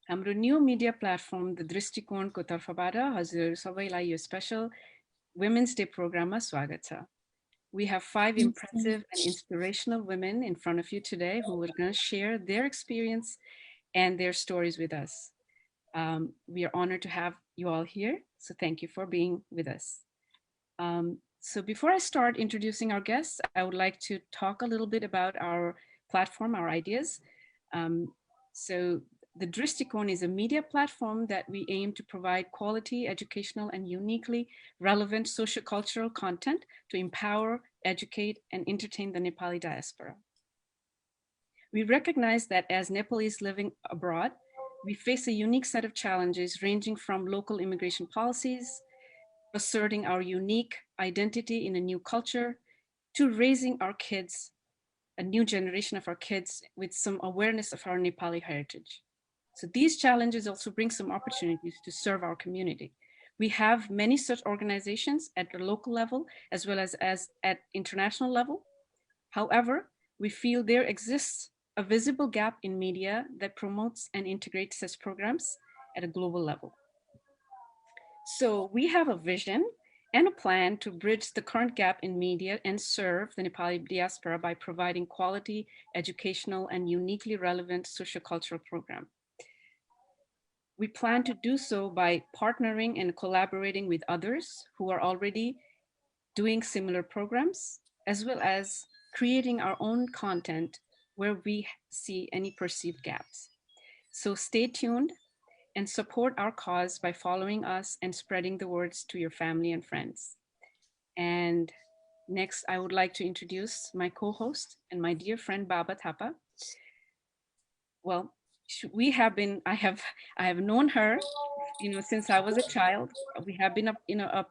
हाम्रो new media platform the दृष्टिकोणको तर्फबाट हजुर सबैलाई यो स्पेशल Women's Day programमा स्वागत छ. We have 5 impressive and inspirational women in front of you today who are going to share their experience and their stories with us. We are honored to have you all here, so thank you for being with us. So before I start introducing our guests, I would like to talk a little bit about our platform, our ideas. So the Dristikon is a media platform that we aim to provide quality, educational, and uniquely relevant sociocultural content to empower, educate, and entertain the Nepali diaspora. We recognize that as Nepalese living abroad, we face a unique set of challenges ranging from local immigration policies, asserting our unique identity in a new culture, to raising our kids, a new generation of our kids with some awareness of our Nepali heritage. So these challenges also bring some opportunities to serve our community. We have many such organizations at the local level as well as at international level. However, we feel there exists a visible gap in media that promotes and integrates such programs at a global level. So we have a vision and a plan to bridge the current gap in media and serve the Nepali diaspora by providing quality, educational, and uniquely relevant sociocultural program. We plan to do so by partnering and collaborating with others who are already doing similar programs, as well as creating our own content where we see any perceived gaps. So stay tuned and support our cause by following us and spreading the words to your family and friends. And next, I would like to introduce my co-host and my dear friend, Baba Thapa. Well, I have known her, since I was a child. We have been been a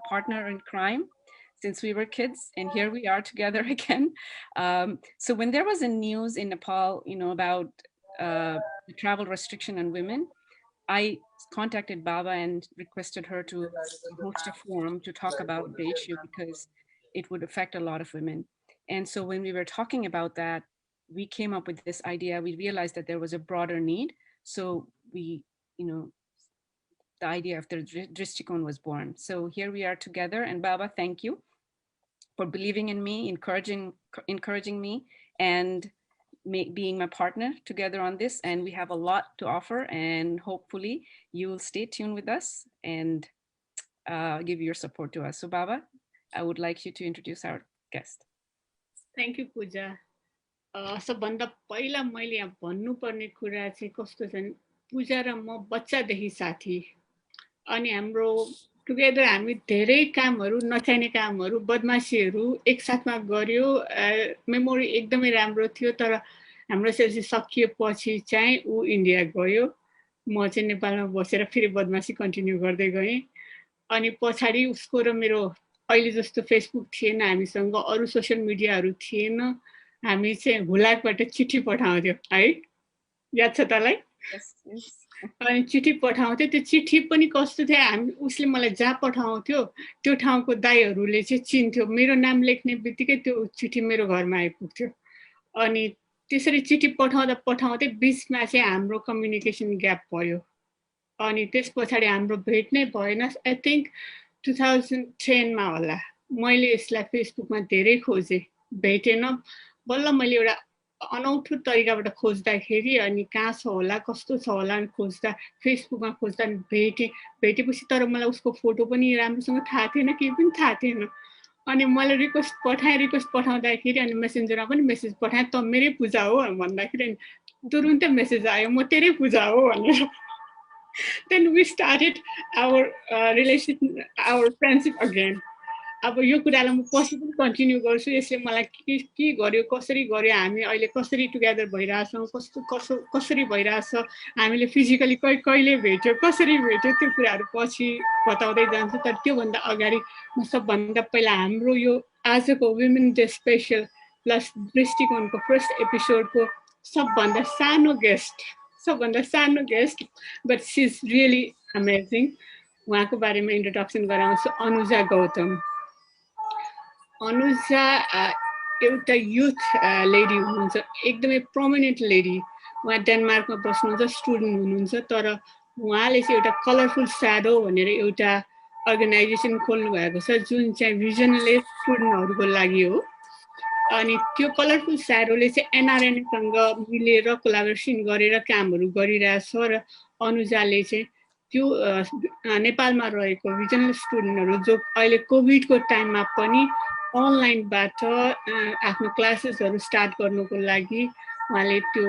partner in crime since we were kids, and here we are together again. So when there was a news in Nepal, about the travel restriction on women, I contacted Baba and requested her to host a forum to talk about the issue because it would affect a lot of women. And so when we were talking about that, we came up with this idea. We realized that there was a broader need. So we, the idea of the Dristikon was born. So here we are together. And Baba, thank you for believing in me, encouraging me, and being my partner together on this. And we have a lot to offer, and hopefully you will stay tuned with us and give your support to us. So Baba, I would like you to introduce our guest. Thank you, Pooja. सबभन्दा पहिला मैले यहाँ भन्नुपर्ने कुरा चाहिँ कस्तो छ, पूजा र म बच्चादेखि साथी, अनि हाम्रो टुगेदर हामी धेरै कामहरू, नचाहिने कामहरू, बदमासीहरू एकसाथमा गर्यो. मेमोरी एकदमै राम्रो थियो, तर हाम्रो सेल्सी सकिएपछि चाहिँ ऊ इन्डिया गयो, म चाहिँ नेपालमा बसेर फेरि बदमासी कन्टिन्यू गर्दै गएँ. अनि पछाडि उसको र मेरो अहिले जस्तो फेसबुक थिएन, हामीसँग अरू सोसियल मिडियाहरू थिएन. हामी चाहिँ हुलाकबाट चिठी पठाउँथ्यो है, याद छ तँलाई? अनि चिठी पठाउँथ्यो. त्यो चिठी पनि कस्तो थियो, हामी उसले मलाई जहाँ पठाउँथ्यो त्यो ठाउँको दाइहरूले चाहिँ चिन्थ्यो. मेरो नाम लेख्ने बित्तिकै त्यो चिठी मेरो घरमा आइपुग्थ्यो. अनि त्यसरी चिठी पठाउँदै बिचमा चाहिँ हाम्रो कम्युनिकेसन ग्याप भयो. अनि त्यस पछाडि हाम्रो भेट नै भएन. आई थिङ्क 2010 मा होला. मैले यसलाई फेसबुकमा धेरै खोजेँ, भेटेन. बल्ल मैले एउटा अनौठो तरिकाबाट खोज्दाखेरि अनि कहाँ छ होला, कस्तो छ होला अनि खोज्दा फेसबुकमा खोज्दा भेटेपछि तर मलाई उसको फोटो पनि राम्रोसँग थाहा थिएन, केही पनि थाहा थिएन. अनि मैले रिक्वेस्ट पठाउँदाखेरि अनि मेसेन्जरमा पनि मेसेज पठाएँ, त मेरै पूजा हो भन्दाखेरि तुरुन्तै मेसेज आयो, म तेरै पूजा हो भनेर. Then we started our relationship, our friendship again. अब यो कुरालाई म पछि पनि कन्टिन्यू गर्छु. यसले मलाई के गर्यो, कसरी गर्यो, हामी अहिले कसरी टुगेदर भइरहेछौँ, कसरी भइरहेछ, हामीले फिजिकली कहिले भेट्यो, कसरी भेट्यो, त्यो कुराहरू पछि बताउँदै जान्छु. तर त्योभन्दा अगाडि म सबभन्दा पहिला हाम्रो यो आजको वुमेन डे स्पेसल प्लस दृष्टिकोणको फर्स्ट एपिसोडको सबभन्दा सानो guest but she is really amazing. उहाँको बारेमा इन्ट्रोडक्सन गराउँछु. अनुजा गौतम. अनुजा एउटा युथ लेडी हुनुहुन्छ, एकदमै प्रोमिनेन्ट लेडी. उहाँ डेनमार्कमा बस्नुहुन्छ, स्टुडेन्ट हुनुहुन्छ, तर उहाँले चाहिँ एउटा कलरफुल स्याडो भनेर एउटा अर्गनाइजेसन खोल्नु भएको छ जुन चाहिँ भिजनलेस स्टुडेन्टहरूको लागि हो। अनि त्यो कलरफुल स्याडोले चाहिँ एनआरएनएसँग मिलेर कोलाबोरेसन गरेर कामहरू गरिरहेछ र अनुजाले चाहिँ त्यो नेपालमा रहेको भिजनलेस स्टुडेन्टहरू जो अहिले कोभिडको टाइममा पनि अनलाइनबाट आफ्नो क्लासेसहरू स्टार्ट गर्नुको लागि उहाँले त्यो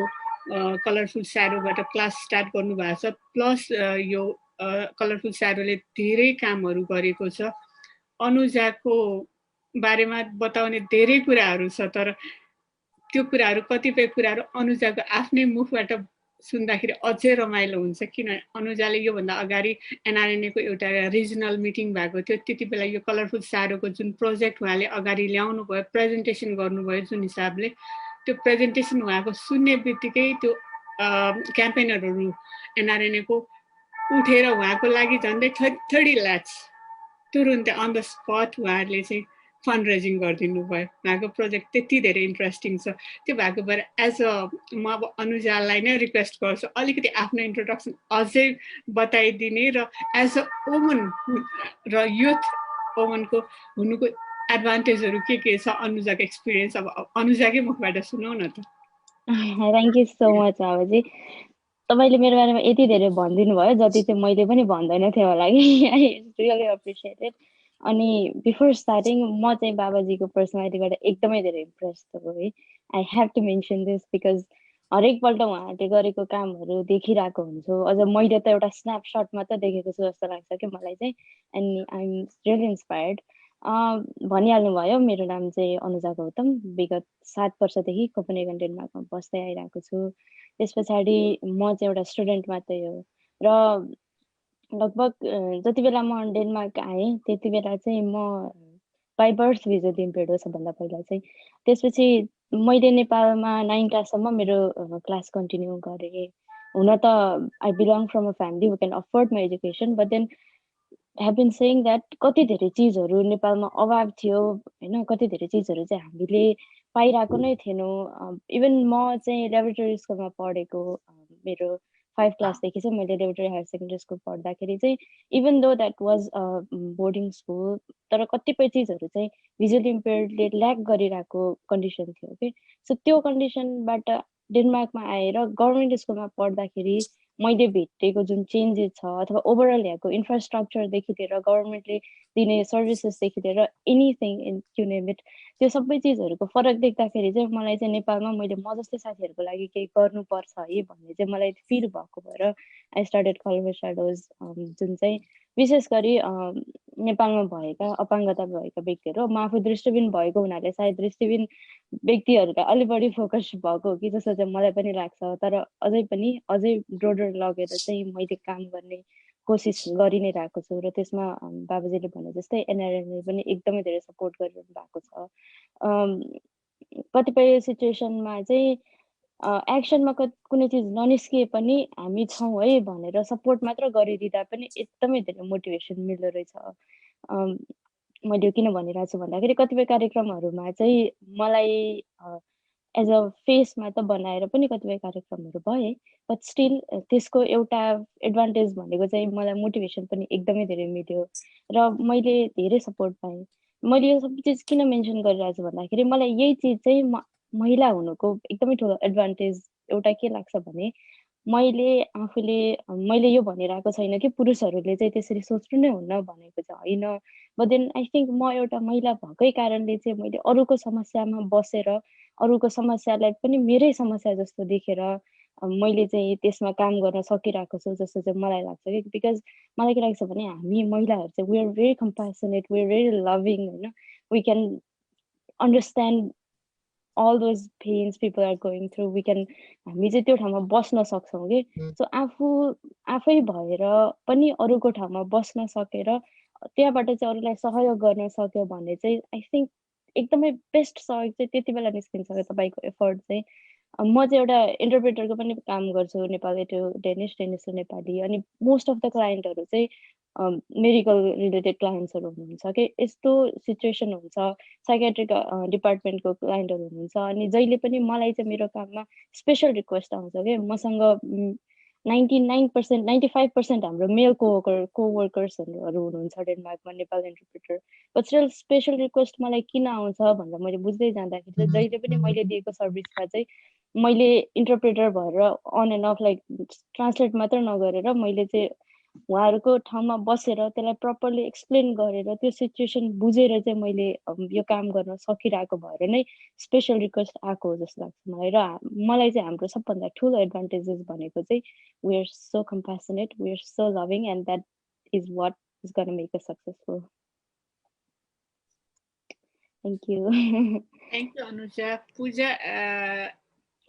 कलरफुल स्याडोबाट क्लास स्टार्ट गर्नुभएको छ। प्लस यो कलरफुल स्याडोले धेरै कामहरू गरेको छ। अनुजाको बारेमा बताउने धेरै कुराहरू छ, तर त्यो कुराहरू कतिपय कुराहरू अनुजाको आफ्नै मुखबाट सुन्दाखेरि अझै रमाइलो हुन्छ, किनभने अनुजाले योभन्दा अगाडि एनआरएनएको एउटा रिजनल मिटिङ भएको थियो। त्यति बेला यो कलरफुल स्याडोको जुन प्रोजेक्ट उहाँले अगाडि ल्याउनु भयो, प्रेजेन्टेसन गर्नुभयो, जुन हिसाबले त्यो प्रेजेन्टेसन उहाँको सुन्ने बित्तिकै त्यो क्याम्पेनरहरू एनआरएनएको उठेर उहाँको लागि झन्डै 30 lakhs तुरुन्तै अन द स्पट उहाँहरूले चाहिँ फन्ड रेजिङ गरिदिनु भयो। उहाँको प्रोजेक्ट त्यति धेरै इन्ट्रेस्टिङ छ। त्यो भएको भएर एज अ म अब अनुजालाई नै रिक्वेस्ट गर्छु अलिकति आफ्नो इन्ट्रोडक्सन अझै बताइदिने र एज अ वुमन र युथ वुमनको हुनुको एडभान्टेजहरू के छ, अनुजाको एक्सपिरियन्स अब अनुजाकै मुखबाट सुनौ न त। थ्याङ्क यू सो मच आबाजी। तपाईँले मेरो बारेमा यति धेरै भनिदिनु भयो जति चाहिँ मैले पनि भन्दैन थिएँ होला कि। I really appreciate it. अनि बिफोर स्टार्टिङ म चाहिँ बाबाजीको पर्सनालिटीबाट एकदमै धेरै इम्प्रेस भयो है। I have to mention this because हरेकपल्ट उहाँहरूले गरेको कामहरू देखिरहेको हुन्छु। अझ मैले त एउटा स्न्यापसट मात्र देखेको छु जस्तो लाग्छ कि मलाई चाहिँ। And I am really inspired. भनिहाल्नु भयो, मेरो नाम चाहिँ अनुजा गौतम। विगत 7 वर्षदेखि कोपेनहेगन डेनमार्कमा बस्दै आइरहेको छु। त्यस पछाडि म चाहिँ एउटा स्टुडेन्ट मात्रै हो र लगभग जति बेला म डेनमार्क आएँ त्यति बेला चाहिँ म बाई बर्थ भिजुअली इम्पेयर्ड हो सबभन्दा पहिला चाहिँ। त्यसपछि मैले नेपालमा 9 क्लाससम्म मेरो क्लास कन्टिन्यू गरेँ। हुन त I belong from a family who can afford my education, but then have been saying that कति धेरै चिजहरू नेपालमा अभाव थियो होइन, कति धेरै चिजहरू चाहिँ हामीले पाइरहेको नै थिएनौँ। इभन म चाहिँ ल्याबोरेटरी स्कुलमा पढेको, मेरो 5 क्लासदेखि चाहिँ मैले ल्याबोरेटरी हायर सेकेन्डरी स्कुल पढ्दाखेरि चाहिँ even though that was boarding school, तर कतिपय चिजहरू चाहिँ भिजुअली इम्पेयर्डले ल्याक गरिरहेको कन्डिसन थियो कि। सो त्यो कन्डिसनबाट डेनमार्कमा आएर गभर्मेन्ट स्कुलमा पढ्दाखेरि मैले भेटेको जुन चेन्जेस छ अथवा ओभरअल यहाँको इन्फ्रास्ट्रक्चरदेखि लिएर गभर्मेन्टले दिने सर्भिसेसदेखि लिएर anything in you name it, त्यो सबै चिजहरूको फरक देख्दाखेरि चाहिँ मलाई चाहिँ नेपालमा मैले म जस्तै साथीहरूको लागि केही गर्नुपर्छ है भन्ने चाहिँ मलाई फिल भएको भएर आई स्टार्टेड कलर स्याडोज, जुन चाहिँ विशेष गरी नेपालमा भएका अपाङ्गता भएका व्यक्तिहरू। म आफू दृष्टिबिन भएको हुनाले सायद दृष्टिबिन व्यक्तिहरूलाई अलि बढी फोकस भएको हो कि जस्तो चाहिँ मलाई पनि लाग्छ। तर अझै पनि अझै ब्रोडर लगेर चाहिँ मैले काम गर्ने कोसिस गरि नै रहेको छु र त्यसमा बाबाजीले भने जस्तै एनआरएनले पनि एकदमै धेरै सपोर्ट गरिरहनु भएको छ। कतिपय सिचुएसनमा चाहिँ एक्सनमा कुनै चिज ननिस्किए पनि हामी छौँ है भनेर सपोर्ट मात्र गरिदिँदा पनि एकदमै धेरै मोटिभेसन मिल्दो रहेछ। मैले किन भनिरहेको छु भन्दाखेरि कतिपय कार्यक्रमहरूमा चाहिँ मलाई एज अ फेस मात्र बनाएर पनि कतिपय कार्यक्रमहरू भए, बट स्टिल त्यसको एउटा एडभान्टेज भनेको चाहिँ मलाई मोटिभेसन पनि एकदमै धेरै मिल्यो र मैले धेरै सपोर्ट पाएँ। मैले यो सब चिज किन मेन्सन गरिरहेको छु भन्दाखेरि मलाई यही चिज चाहिँ महिला हुनुको एकदमै ठुलो एडभान्टेज एउटा के लाग्छ भने मैले यो भनिरहेको छैन कि पुरुषहरूले चाहिँ त्यसरी सोच्नु नै हुन्न भनेको चाहिँ होइन। बट देन आई थिङ्क म एउटा महिला भएकै कारणले चाहिँ मैले अरूको समस्यामा बसेर अरूको समस्यालाई पनि मेरै समस्या जस्तो देखेर मैले चाहिँ त्यसमा काम गर्न सकिरहेको छु जस्तो चाहिँ मलाई लाग्छ कि। बिकज मलाई के लाग्छ भने हामी महिलाहरू चाहिँ we are very compassionate, we are very loving होइन, we can understand all those pains people are going through, we can, हामी चाहिँ त्यो ठाउँमा बस्न सक्छौँ कि। सो आफै भएर पनि अरूको ठाउँमा बस्न सकेर त्यहाँबाट चाहिँ अरूलाई सहयोग गर्न सक्यो भने चाहिँ आई थिङ्क एकदमै बेस्ट सहयोग चाहिँ त्यति बेला निस्किन्छ क्या तपाईँको एफर्ट चाहिँ। म चाहिँ एउटा इन्टरप्रेटरको पनि काम गर्छु, Nepali to Danish, Danish to Nepali. अनि मोस्ट अफ द क्लाइन्टहरू चाहिँ मेडिकल रिलेटेड क्लाइन्ट्सहरू हुनुहुन्छ कि यस्तो सिचुएसन हुन्छ साइकेट्रिक डिपार्टमेन्टको क्लाइन्टहरू हुनुहुन्छ अनि जहिले पनि मलाई चाहिँ मेरो काममा स्पेसल रिक्वेस्ट आउँछ कि मसँग 99% 95% हाम्रो मेल कोवर्कर्सहरू हुनुहुन्छ डेनमार्कमा Nepal interpreter but still special request मलाई किन आउँछ भनेर मैले बुझ्दै जाँदाखेरि चाहिँ जहिले पनि मैले दिएको सर्भिसमा चाहिँ मैले इन्टरप्रेटर भएर on and off like translate मात्र नगरेर मैले चाहिँ उहाँहरूको ठाउँमा बसेर त्यसलाई प्रपरली एक्सप्लेन गरेर त्यो सिचुएसन बुझेर चाहिँ मैले यो काम गर्न सकिरहेको भएर नै स्पेसल रिक्वेस्ट आएको हो जस्तो लाग्छ मलाई र मलाई चाहिँ हाम्रो सबभन्दा ठुलो एडभान्टेजेस भनेको चाहिँ we are so compassionate we are so loving and that is what is gonna make us successful Thank you. Thank you, Anuja. Pooja,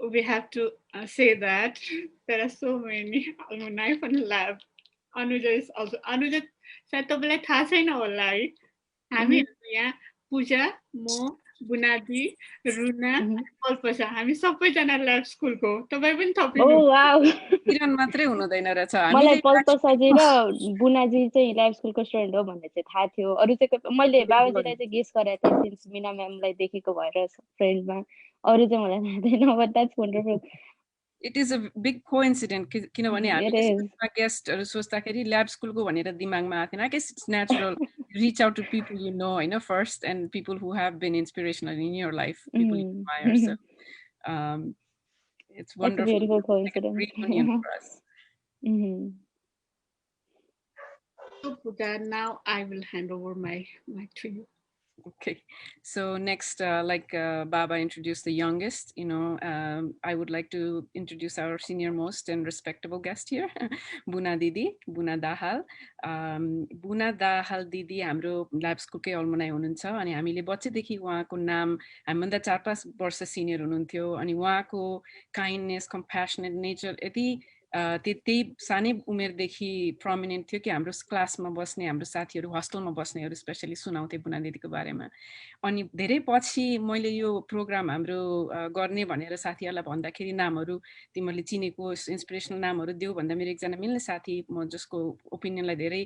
we have to say that there are so many alumni from lab. Anuja is also Anuja सायद तपाईँलाई थाहा छैन होला है हामीहरू यहाँ पूजा म बुनादी रुना कल्पसा हामी सबैजना ल्याब स्कुलको तपाईँ पनि थपिनु Oh wow. किरण मात्रै हुनुहुँदैन रहेछ मलाई पल्पसाजी र बुनाजी चाहिँ ल्याब स्कुलको स्टुडेन्ट हो भन्ने चाहिँ थाहा थियो अरू चाहिँ मैले बाबाजीलाई चाहिँ गेस गरेको थिएँ सिन्स मिना म्यामलाई देखेको भएर फ्रेन्डमा अरू चाहिँ मलाई थाहा थिएन but that's wonderful it is a big coincident किनभने हामीले गेस्टहरू सोच्दाखेरि ल्याब स्कुलको भनेर दिमागमा आएको थिएन guess it's natural reach out to people you know होइन first and people who have been inspirational in your life people you admire so it's wonderful. It's a beautiful coincidence. Like a great union for us. So Pooja, now I will hand over my mic to you. Okay, so next, like Baba introduced the youngest, you know, I would like to introduce our senior most and respectable guest here, Buna Didi, Buna Dahal. Buna Dahal Didi हाम्रो lab स्कुलकै अलमनाइ हुनुहुन्छ अनि हामीले बच्चैदेखि उहाँको नाम हामीभन्दा 4-5 वर्ष senior हुनुहुन्थ्यो अनि उहाँको काइन्डनेस कम्प्यासनेट नेचर यति त्यही सानै उमेरदेखि प्रोमिनेन्ट थियो कि हाम्रो क्लासमा बस्ने हाम्रो साथीहरू हस्टेलमा बस्नेहरू स्पेसली सुनाउँथे बुना दिदीको बारेमा अनि धेरै पछि मैले यो प्रोग्राम हाम्रो गर्ने भनेर साथीहरूलाई भन्दाखेरि नामहरू तिमीहरूले चिनेको इन्सपिरेसनल नामहरू देऊ भन्दा मेरो एकजना मिल्ने साथी म जसको ओपिनियनलाई धेरै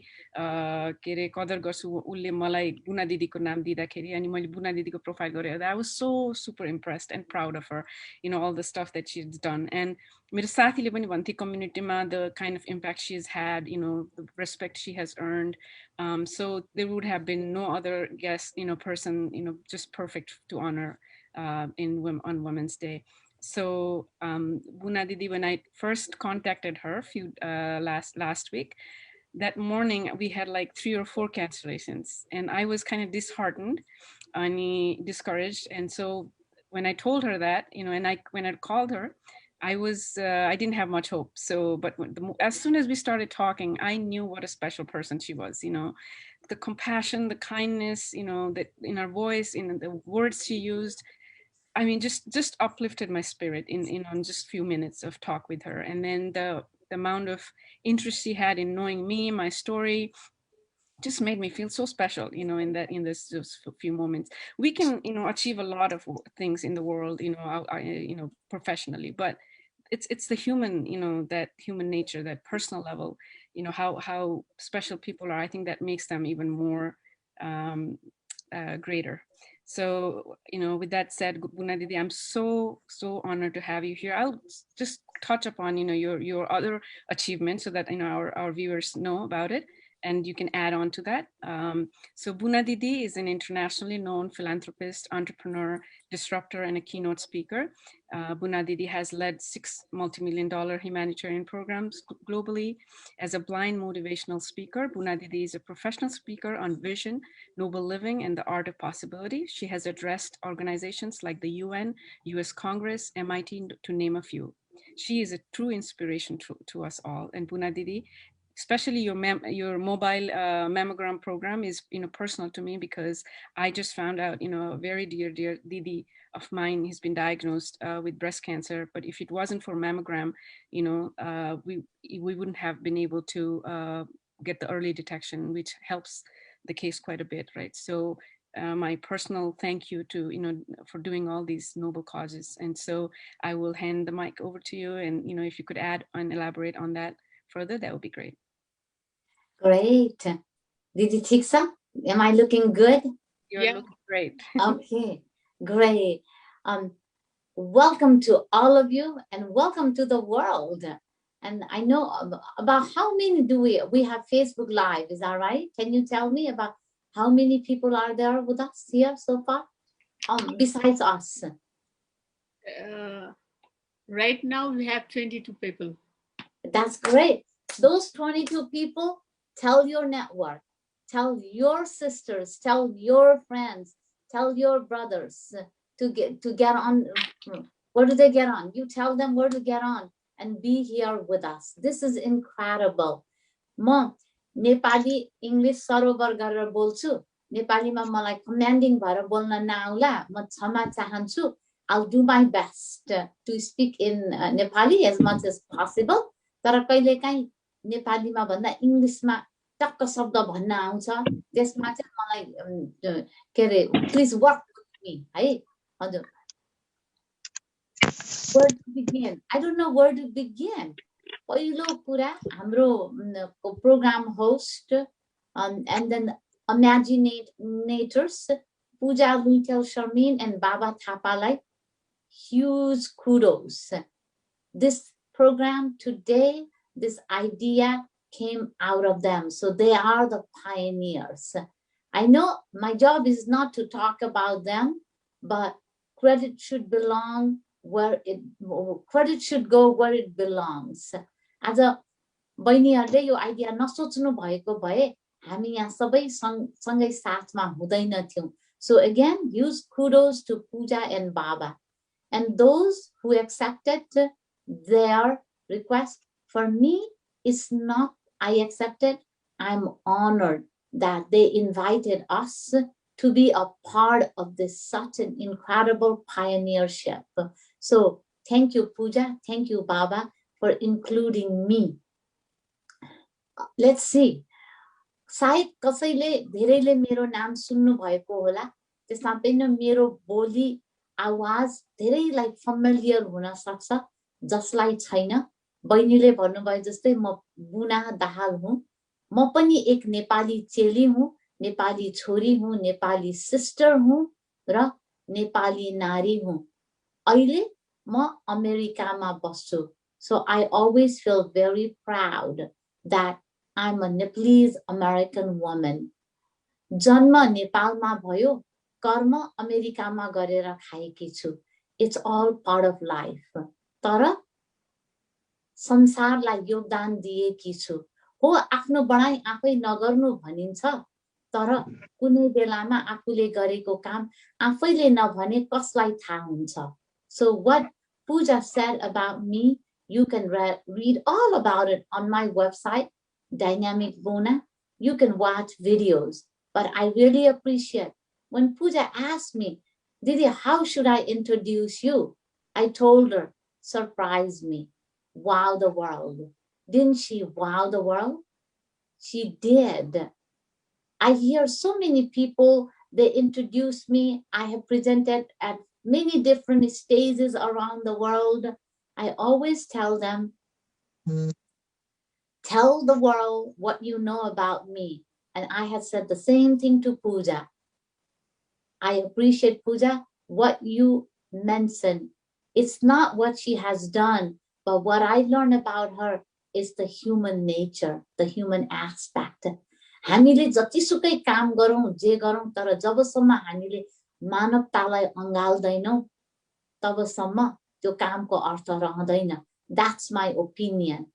के अरे कदर गर्छु उसले मलाई बुना दिदीको नाम दिँदाखेरि अनि मैले बुना दिदीको प्रोफाइल गरेर I was so super impressed and proud of her you know all the stuff that she is done and मेरो साथीले पनि भन्थे कम्युनिटीमा the kind of impact she is had you know the respect she has earned so there would have been no other guest, you know, person, you know, just perfect to honor on Women's Day. So Buna Didi, when I first contacted her last week, that morning we had like 3 or 4 cancellations and I was kind of disheartened and discouraged. And so when I told her that, you know, and when I called her, I didn't have much hope. So, but as soon as we started talking, I knew what a special person she was, you know, the compassion, the kindness, you know, that in her voice, in the words she used, I mean, just uplifted my spirit in just few minutes of talk with her. And then the amount of interest she had in knowing me, my story, just made me feel so special, you know, in this just few moments. We can, you know, achieve a lot of things in the world, you know, professionally, but it's the human, you know, that human nature, that personal level, you know, how special people are. I think that makes them even more greater. So, you know, with that said, Buna Didi, I'm so honored to have you here. I'll just touch upon, you know, your other achievements so that, you know, our viewers know about it. And you can add on to that. So Buna Didi is an internationally known philanthropist, entrepreneur, disruptor, and a keynote speaker. Buna Didi has led 6 multi-million-dollar humanitarian programs globally. As a blind motivational speaker, Buna Didi is a professional speaker on vision, noble living, and the art of possibility. She has addressed organizations like the UN, US Congress, MIT, to name a few. She is a true inspiration to us all. And Buna Didi, especially your mobile mammogram program is, you know, personal to me because I just found out, you know, a very dear Didi of mine has been diagnosed with breast cancer. But if it wasn't for mammogram, you know, we wouldn't have been able to get the early detection, which helps the case quite a bit, right? So my personal thank you to, you know, for doing all these noble causes. And so I will hand the mic over to you, and, you know, if you could add and elaborate on that further, that would be great. Great. Didi thik cha? Am I looking good? You're looking great. Okay, great. Welcome to all of you and welcome to the world. And I know about how many do we have Facebook Live, is that right? Can you tell me about how many people are there with us here so far? Besides us. Right now we have 22 people. That's great. Those 22 people, tell your network, tell your sisters, tell your friends, tell your brothers to get on. Where do they get on? You tell them where to get on and be here with us. This is incredible. म Nepali English सरोवर गरेर बोल्छु नेपालीमा मलाई commanding भएर बोल्न नआउला म क्षमा चाहन्छु I'll do my best to speak in Nepali as much as possible तर कहिलेकाहीँ नेपालीमा भन्दा इङ्ग्लिशमा टक्क शब्द भन्न आउँछ त्यसमा चाहिँ मलाई के अरे प्लिज वर्क विथ मी है हजुर where to begin I don't know where to begin पहिलो कुरा हाम्रो program host and then imaginators Pooja Luitel Sharmin and Baba Thapalai huge kudos. This program today, this idea came out of them. So they are the pioneers. I know my job is not to talk about them, but credit should belong where credit should go where it belongs. As a बहिनीहरुले यो idea नसोच्नु भएको भए हामी यहाँ सबै सँगै साथमा हुँदैनथ्यौं. So again, huge kudos to Pooja and Baba. And those who accepted their request, for me, is not I accepted. I'm honored that they invited us to be a part of this such an incredible pioneership. So thank you, Pooja. Thank you, Baba, for including me. Let's see. सायद कसैले धेरैले मेरो नाम सुन्नु भएको होला. त्यसमा पनि मेरो बोली आवाज धेरैलाई familiar हुन सक्छ जसलाई छैन. बहिनीले भन्नुभयो जस्तै म बुना दाहाल हुँ. म पनि एक नेपाली चेली हुँ, नेपाली छोरी हुँ, नेपाली सिस्टर हुँ र नेपाली नारी हुँ. अहिले म अमेरिकामा बस्छु. So I always feel very proud that I'm a Nepalese American woman. जन्म नेपालमा भयो, कर्म अमेरिकामा गरेर खाएकी छु. It's all part of life. तर संसारलाई योगदान दिएकी छु. हो आफ्नो बढाई आफै नगर्नु भनिन्छ, तर कुनै बेलामा आफूले गरेको काम आफैले नभने कसलाई थाहा हुन्छ. So what Pooja said about me, you can read all about it on my website, Dynamic Buna. You can watch videos, but I really appreciate when Pooja asked me, Didi, how should I introduce you? I told her, surprise me, wow the world. Didn't she wow the world? She did. I hear so many people, they introduce me. I have presented at many different stages around the world. I always tell them, tell the world what you know about me. And I had said the same thing to Pooja. I appreciate, Pooja, what you mentioned. It's not what she has done, but what I learned about her is the human nature, the human aspect. हामीले जतिसुकै काम गरौँ जे गरौँ तर जबसम्म हामीले मानवतालाई अंगाल्दैनौं तबसम्म त्यो कामको अर्थ रहँदैन. That's my opinion.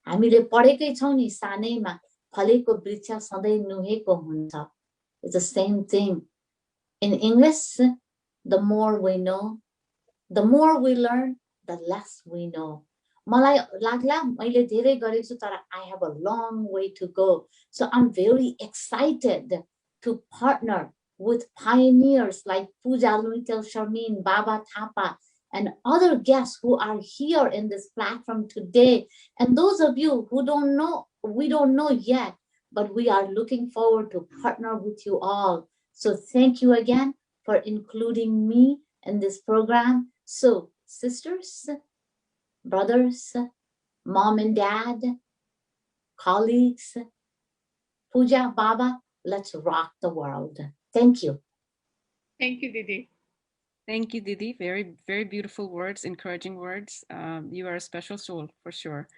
हामीले पढेकै छौं नि सानैमा फलेको वृक्ष सधैँ नुहेको हुन्छ. It's the same thing. In English, the more we know, the more we learn, the less we know. मलाई लाग्ला मैले धेरै गरेछु तर I have a long way to go. So I'm very excited to partner with pioneers like Pooja Luitel Sharmin, Baba Thapa, and other guests who are here in this platform today. And those of you who don't know, we don't know yet, but we are looking forward to partner with you all. So thank you again for including me in this program. So sisters, brothers, mom and dad, colleagues, Pooja, Baba, let's rock the world. Thank you. Thank you, Didi. Thank you, Didi. Very, very beautiful words, encouraging words. You are a special soul for sure.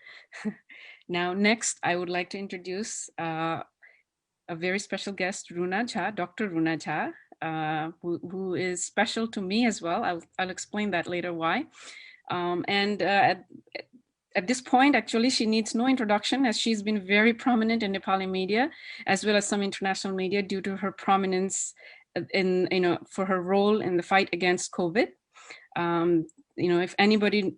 Now, next, I would like to introduce a very special guest, Runa Jha, Dr. Runa Jha, who is special to me as well. I'll explain that later why. At this point, actually, she needs no introduction as she's been very prominent in Nepali media, as well as some international media due to her prominence in, for her role in the fight against COVID. If anybody,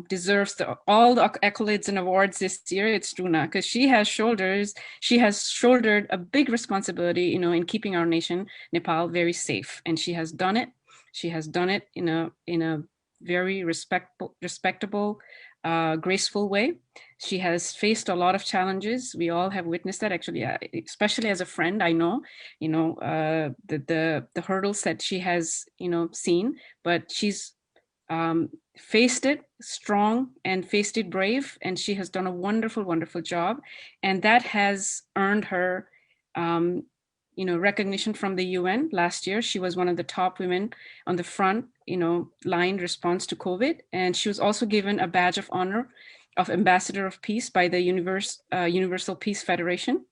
deserves all the accolades and awards this year, it's Runa, because she has shouldered a big responsibility, in keeping our nation, Nepal, very safe. And she has done it. She has done it in a very respectable, graceful way. She has faced a lot of challenges. We all have witnessed that, actually, especially as a friend. I know, the hurdles that she has, seen, but she's faced it strong and faced it brave, and she has done a wonderful, wonderful job, and that has earned her, recognition from the UN. Last year, she was one of the top women on the front, line response to COVID, and she was also given a badge of honor of Ambassador of Peace by the Universal Peace Federation.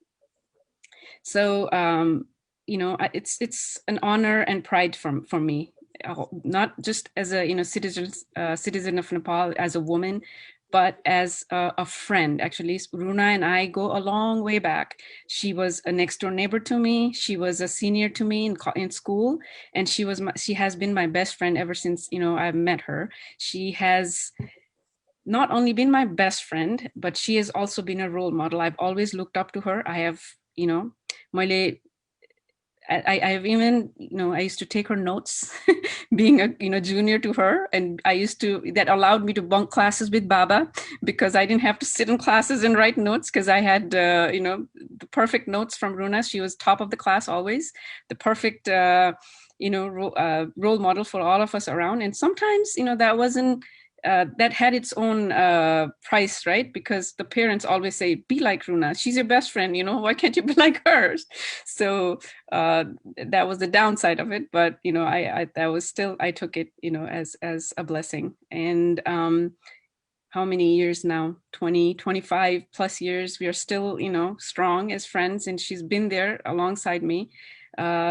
So, it's an honor and pride for me, not just as a citizen of Nepal, as a woman, but as a friend. Actually, Runa and I go a long way back. She was a next door neighbor to me. She was a senior to me in school, and she has been my best friend ever since I've met her. She has not only been my best friend, but she has also been a role model. I've always looked up to her. I have, I have even, I used to take her notes being a junior to her. And that allowed me to bunk classes with Baba, because I didn't have to sit in classes and write notes, because I had, the perfect notes from Runa. She was top of the class always, the perfect, role model for all of us around. And sometimes, that wasn't, that had its own price, right? Because the parents always say, be like Runa, she's your best friend, why can't you be like hers? So that was the downside of it. But, I took it, as a blessing. And how many years now? 20, 25 plus years. We are still, strong as friends. And she's been there alongside me,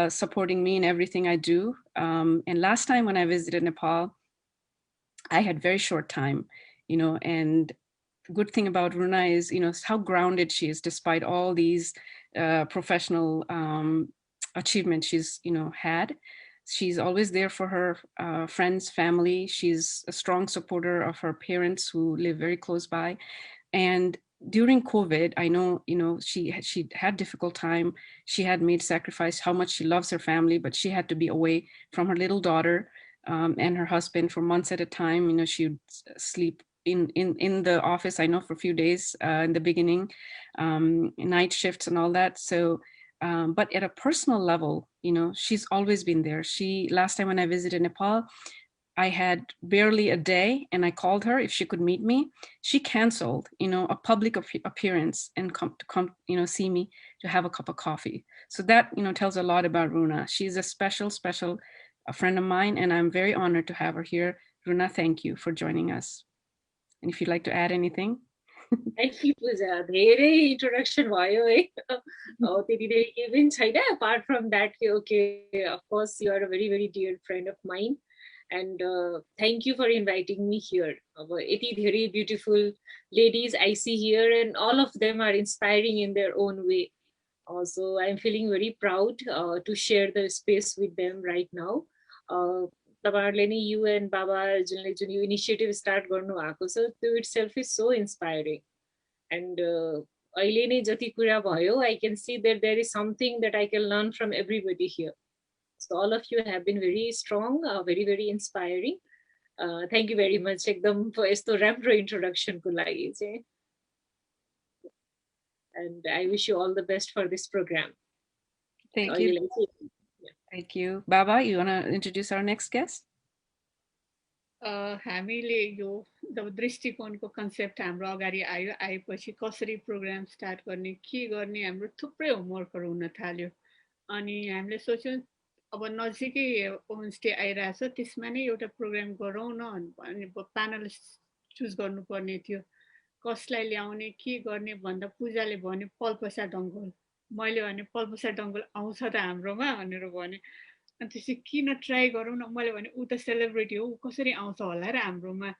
supporting me in everything I do. And last time when I visited Nepal, I had very short time, and the good thing about Runa is, how grounded she is despite all these professional achievements she's, had. She's always there for her friends, family. She's a strong supporter of her parents who live very close by. And during COVID, I know, she had difficult time. She had made sacrifice, how much she loves her family, but she had to be away from her little daughter and her husband for months at a time. She would sleep in the office, I know, for a few days in the beginning, night shifts and all that. So, but at a personal level, she's always been there. Last time when I visited Nepal, I had barely a day, and I called her if she could meet me. She canceled, a public appearance and come, see me to have a cup of coffee. So that, tells a lot about Runa. She's a special a friend of mine, and I'm very honored to have her here. Runa, thank you for joining us. And if you'd like to add anything. Thank you, Pooja. धेरै introduction भयो है त्यति धेरै केही पनि छैन apart from that okay, of course you are a very very dear friend of mine, and thank you for inviting me here. अब यति धेरै beautiful ladies I see here, and all of them are inspiring in their own way. So I'm feeling very proud to share the space with them right now. तपाईहरुले नि you and बाबा जुनले जुन यो initiative start गर्नु भएको छ त्यो itself is so inspiring, and अहिले नै जति कुरा भयो I can see that there is something that I can learn from everybody here. So all of you have been very strong, very very inspiring. Thank you very much एकदम यस्तो राम्रो इन्ट्रोडक्सनको लागि चाहिँ, and I wish you all the best for this program. Thank you. Thank you. Baba, you want to introduce our next guest? हामीले यो जब दृष्टिकोणको concept हाम्रो अगाडि आएपछि कसरी प्रोग्राम स्टार्ट गर्ने के गर्ने हाम्रो थुप्रै होमवर्कहरू हुन थाल्यो अनि हामीले सोच्यौँ अब नजिकै होमस्टे आइरहेछ त्यसमा नै एउटा प्रोग्राम गरौँ न अनि प्यानलिस्ट चुज गर्नुपर्ने थियो कसलाई ल्याउने के गर्ने भन्दा पूजाले भन्यो पल्पसा डङ्गोल मैले भने पल्पसा डङ्गोल आउँछ त हाम्रोमा भनेर भने अनि त्यसपछि किन ट्राई गरौँ न मैले भने ऊ त सेलिब्रिटी हो ऊ कसरी आउँछ होला र हाम्रोमा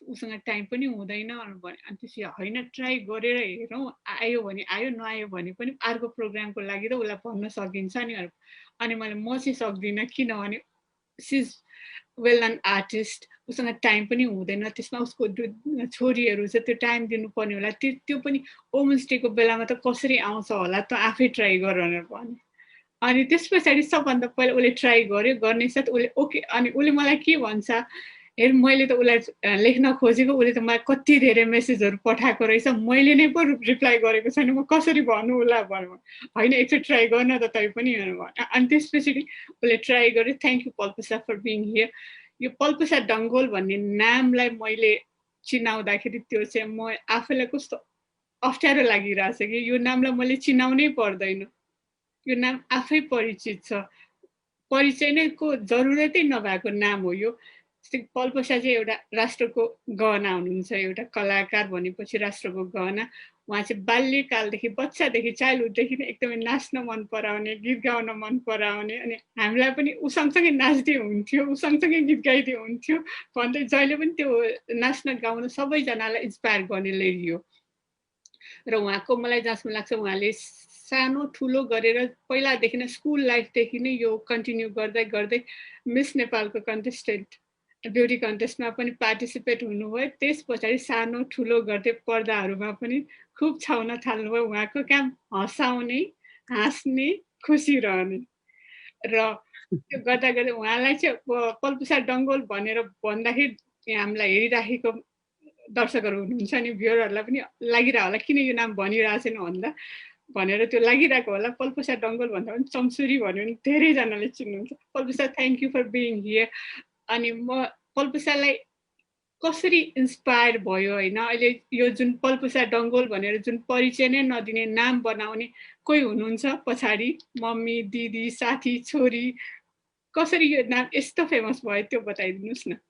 उसँग टाइम पनि हुँदैन भने अनि त्यसपछि होइन ट्राई गरेर हेरौँ आयो भने आयो नआयो भने पनि अर्को प्रोग्रामको लागि त उसलाई भन्न सकिन्छ नि अनि मैले म चाहिँ सक्दिनँ किनभने सिज वेल एन आर्टिस्ट उसँग टाइम पनि हुँदैन त्यसमा उसको छोरीहरू छ त्यो टाइम दिनुपर्ने होला त्यो पनि होमस्टेको बेलामा त कसरी आउँछ होला त आफै ट्राई गर भनेर भने अनि त्यस पछाडि सबभन्दा पहिला उसले ट्राई गर्यो गर्ने साथ उसले ओके अनि उसले मलाई के भन्छ हेर मैले त उसलाई लेख्न खोजेको उसले त मलाई कति धेरै मेसेजहरू पठाएको रहेछ मैले नै पो रिप्लाई गरेको छैन म कसरी भन्नु उसलाई भन्नु होइन एकचोटि ट्राई गर्न त तै पनि अनि त्यसपछि उसले ट्राई गर्यो thank you Palpasa for being here यो पल्पसा डङ्गोल भन्ने नामलाई मैले चिनाउँदाखेरि त्यो चाहिँ म आफैलाई कस्तो अप्ठ्यारो लागिरहेछ कि यो नामलाई मैले चिनाउनै पर्दैन यो नाम आफै परिचित छ परिचय नै को जरुरतै नभएको नाम हो यो पल्पसा चाहिँ एउटा राष्ट्रको गहना हुनुहुन्छ एउटा कलाकार भनेपछि राष्ट्रको गहना उहाँ चाहिँ बाल्यकालदेखि बच्चादेखि चाइल्डहुडदेखि नै एकदमै नाच्न मन पराउने गीत गाउन मन पराउने अनि हामीलाई पनि ऊ सँगसँगै नाच्दै हुन्थ्यो ऊ सँगसँगै गीत गाइदिए हुन्थ्यो भन्दै जहिले पनि त्यो नाच्न गाउन सबैजनालाई इन्सपायर गर्ने लेडी हो र उहाँको मलाई जसमा लाग्छ उहाँले सानो ठुलो गरेर पहिलादेखि नै स्कुल लाइफदेखि नै यो कन्टिन्यू गर्दै गर्दै मिस नेपालको कन्टेस्टेन्ट ब्युटी कन्टेस्टमा पनि पार्टिसिपेट हुनुभयो त्यस पछाडि सानो ठुलो गर्दै पर्दाहरूमा पनि खुब छाउन थाल्नुभयो उहाँको काम हँसाउने हाँस्ने खुसी रहने र त्यो गर्दा गर्दै उहाँलाई चाहिँ पल्पसा डङ्गोल भनेर भन्दाखेरि हामीलाई हेरिराखेको दर्शकहरू हुनुहुन्छ नि भ्युअरहरूलाई पनि लागिरहेको होला किन यो नाम भनिरहेको छैन भन्दा भनेर त्यो लागिरहेको होला पल्पसा डङ्गोल भन्दा पनि चम्सुरी भन्यो भने धेरैजनाले चिन्नुहुन्छ Palpasa thank you for being here अनि म पल्पसालाई कसरी इन्सपायर भयो होइन अहिले यो जुन पल्पसा डङ्गोल भनेर जुन परिचय नै नदिने नाम बनाउने कोही हुनुहुन्छ पछाडि मम्मी दिदी साथी छोरी कसरी यो नाम यस्तो फेमस भयो त्यो बताइदिनुहोस् न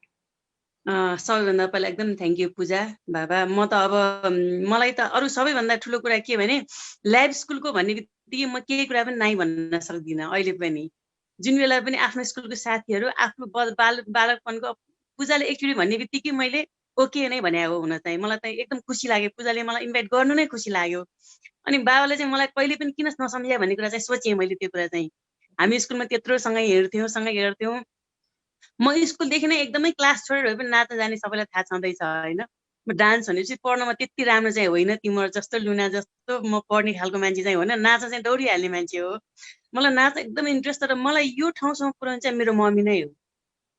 सबैभन्दा पहिला एकदम थ्याङ्क यू पूजा बाबा म त अब मलाई त अरू सबैभन्दा ठुलो कुरा के भने ल्याब स्कुलको भन्ने बित्तिकै म केही कुरा पनि नाइ भन्न सक्दिनँ अहिले पनि जुन बेला पनि आफ्नो स्कुलको साथीहरू आफ्नो बालकपनको पूजाले एकचोटि भन्ने बित्तिकै मैले ओके नै भने हो हुन चाहिँ मलाई त एकदम खुसी लाग्यो पूजाले मलाई इन्भाइट गर्नु नै खुसी लाग्यो अनि बाबाले चाहिँ मलाई कहिले पनि किन नसम्झ्या भन्ने कुरा चाहिँ सोचेँ मैले त्यो कुरा चाहिँ हामी स्कुलमा त्यत्रो सँगै हेर्थ्यौँ म स्कुलदेखि नै एकदमै क्लास छोडेर भए पनि नाच्न जाने सबैलाई थाहा छँदैछ होइन म डान्स भनेपछि पढ्नमा त्यति राम्रो चाहिँ होइन तिम्रो जस्तो लुना जस्तो म पढ्ने खालको मान्छे चाहिँ होइन नाच्न चाहिँ दौडिहाल्ने मान्छे हो मलाई नाच्न एकदम इन्ट्रेस्ट तर मलाई यो ठाउँसम्म पुऱ्याउनु चाहिँ मेरो मम्मी नै हो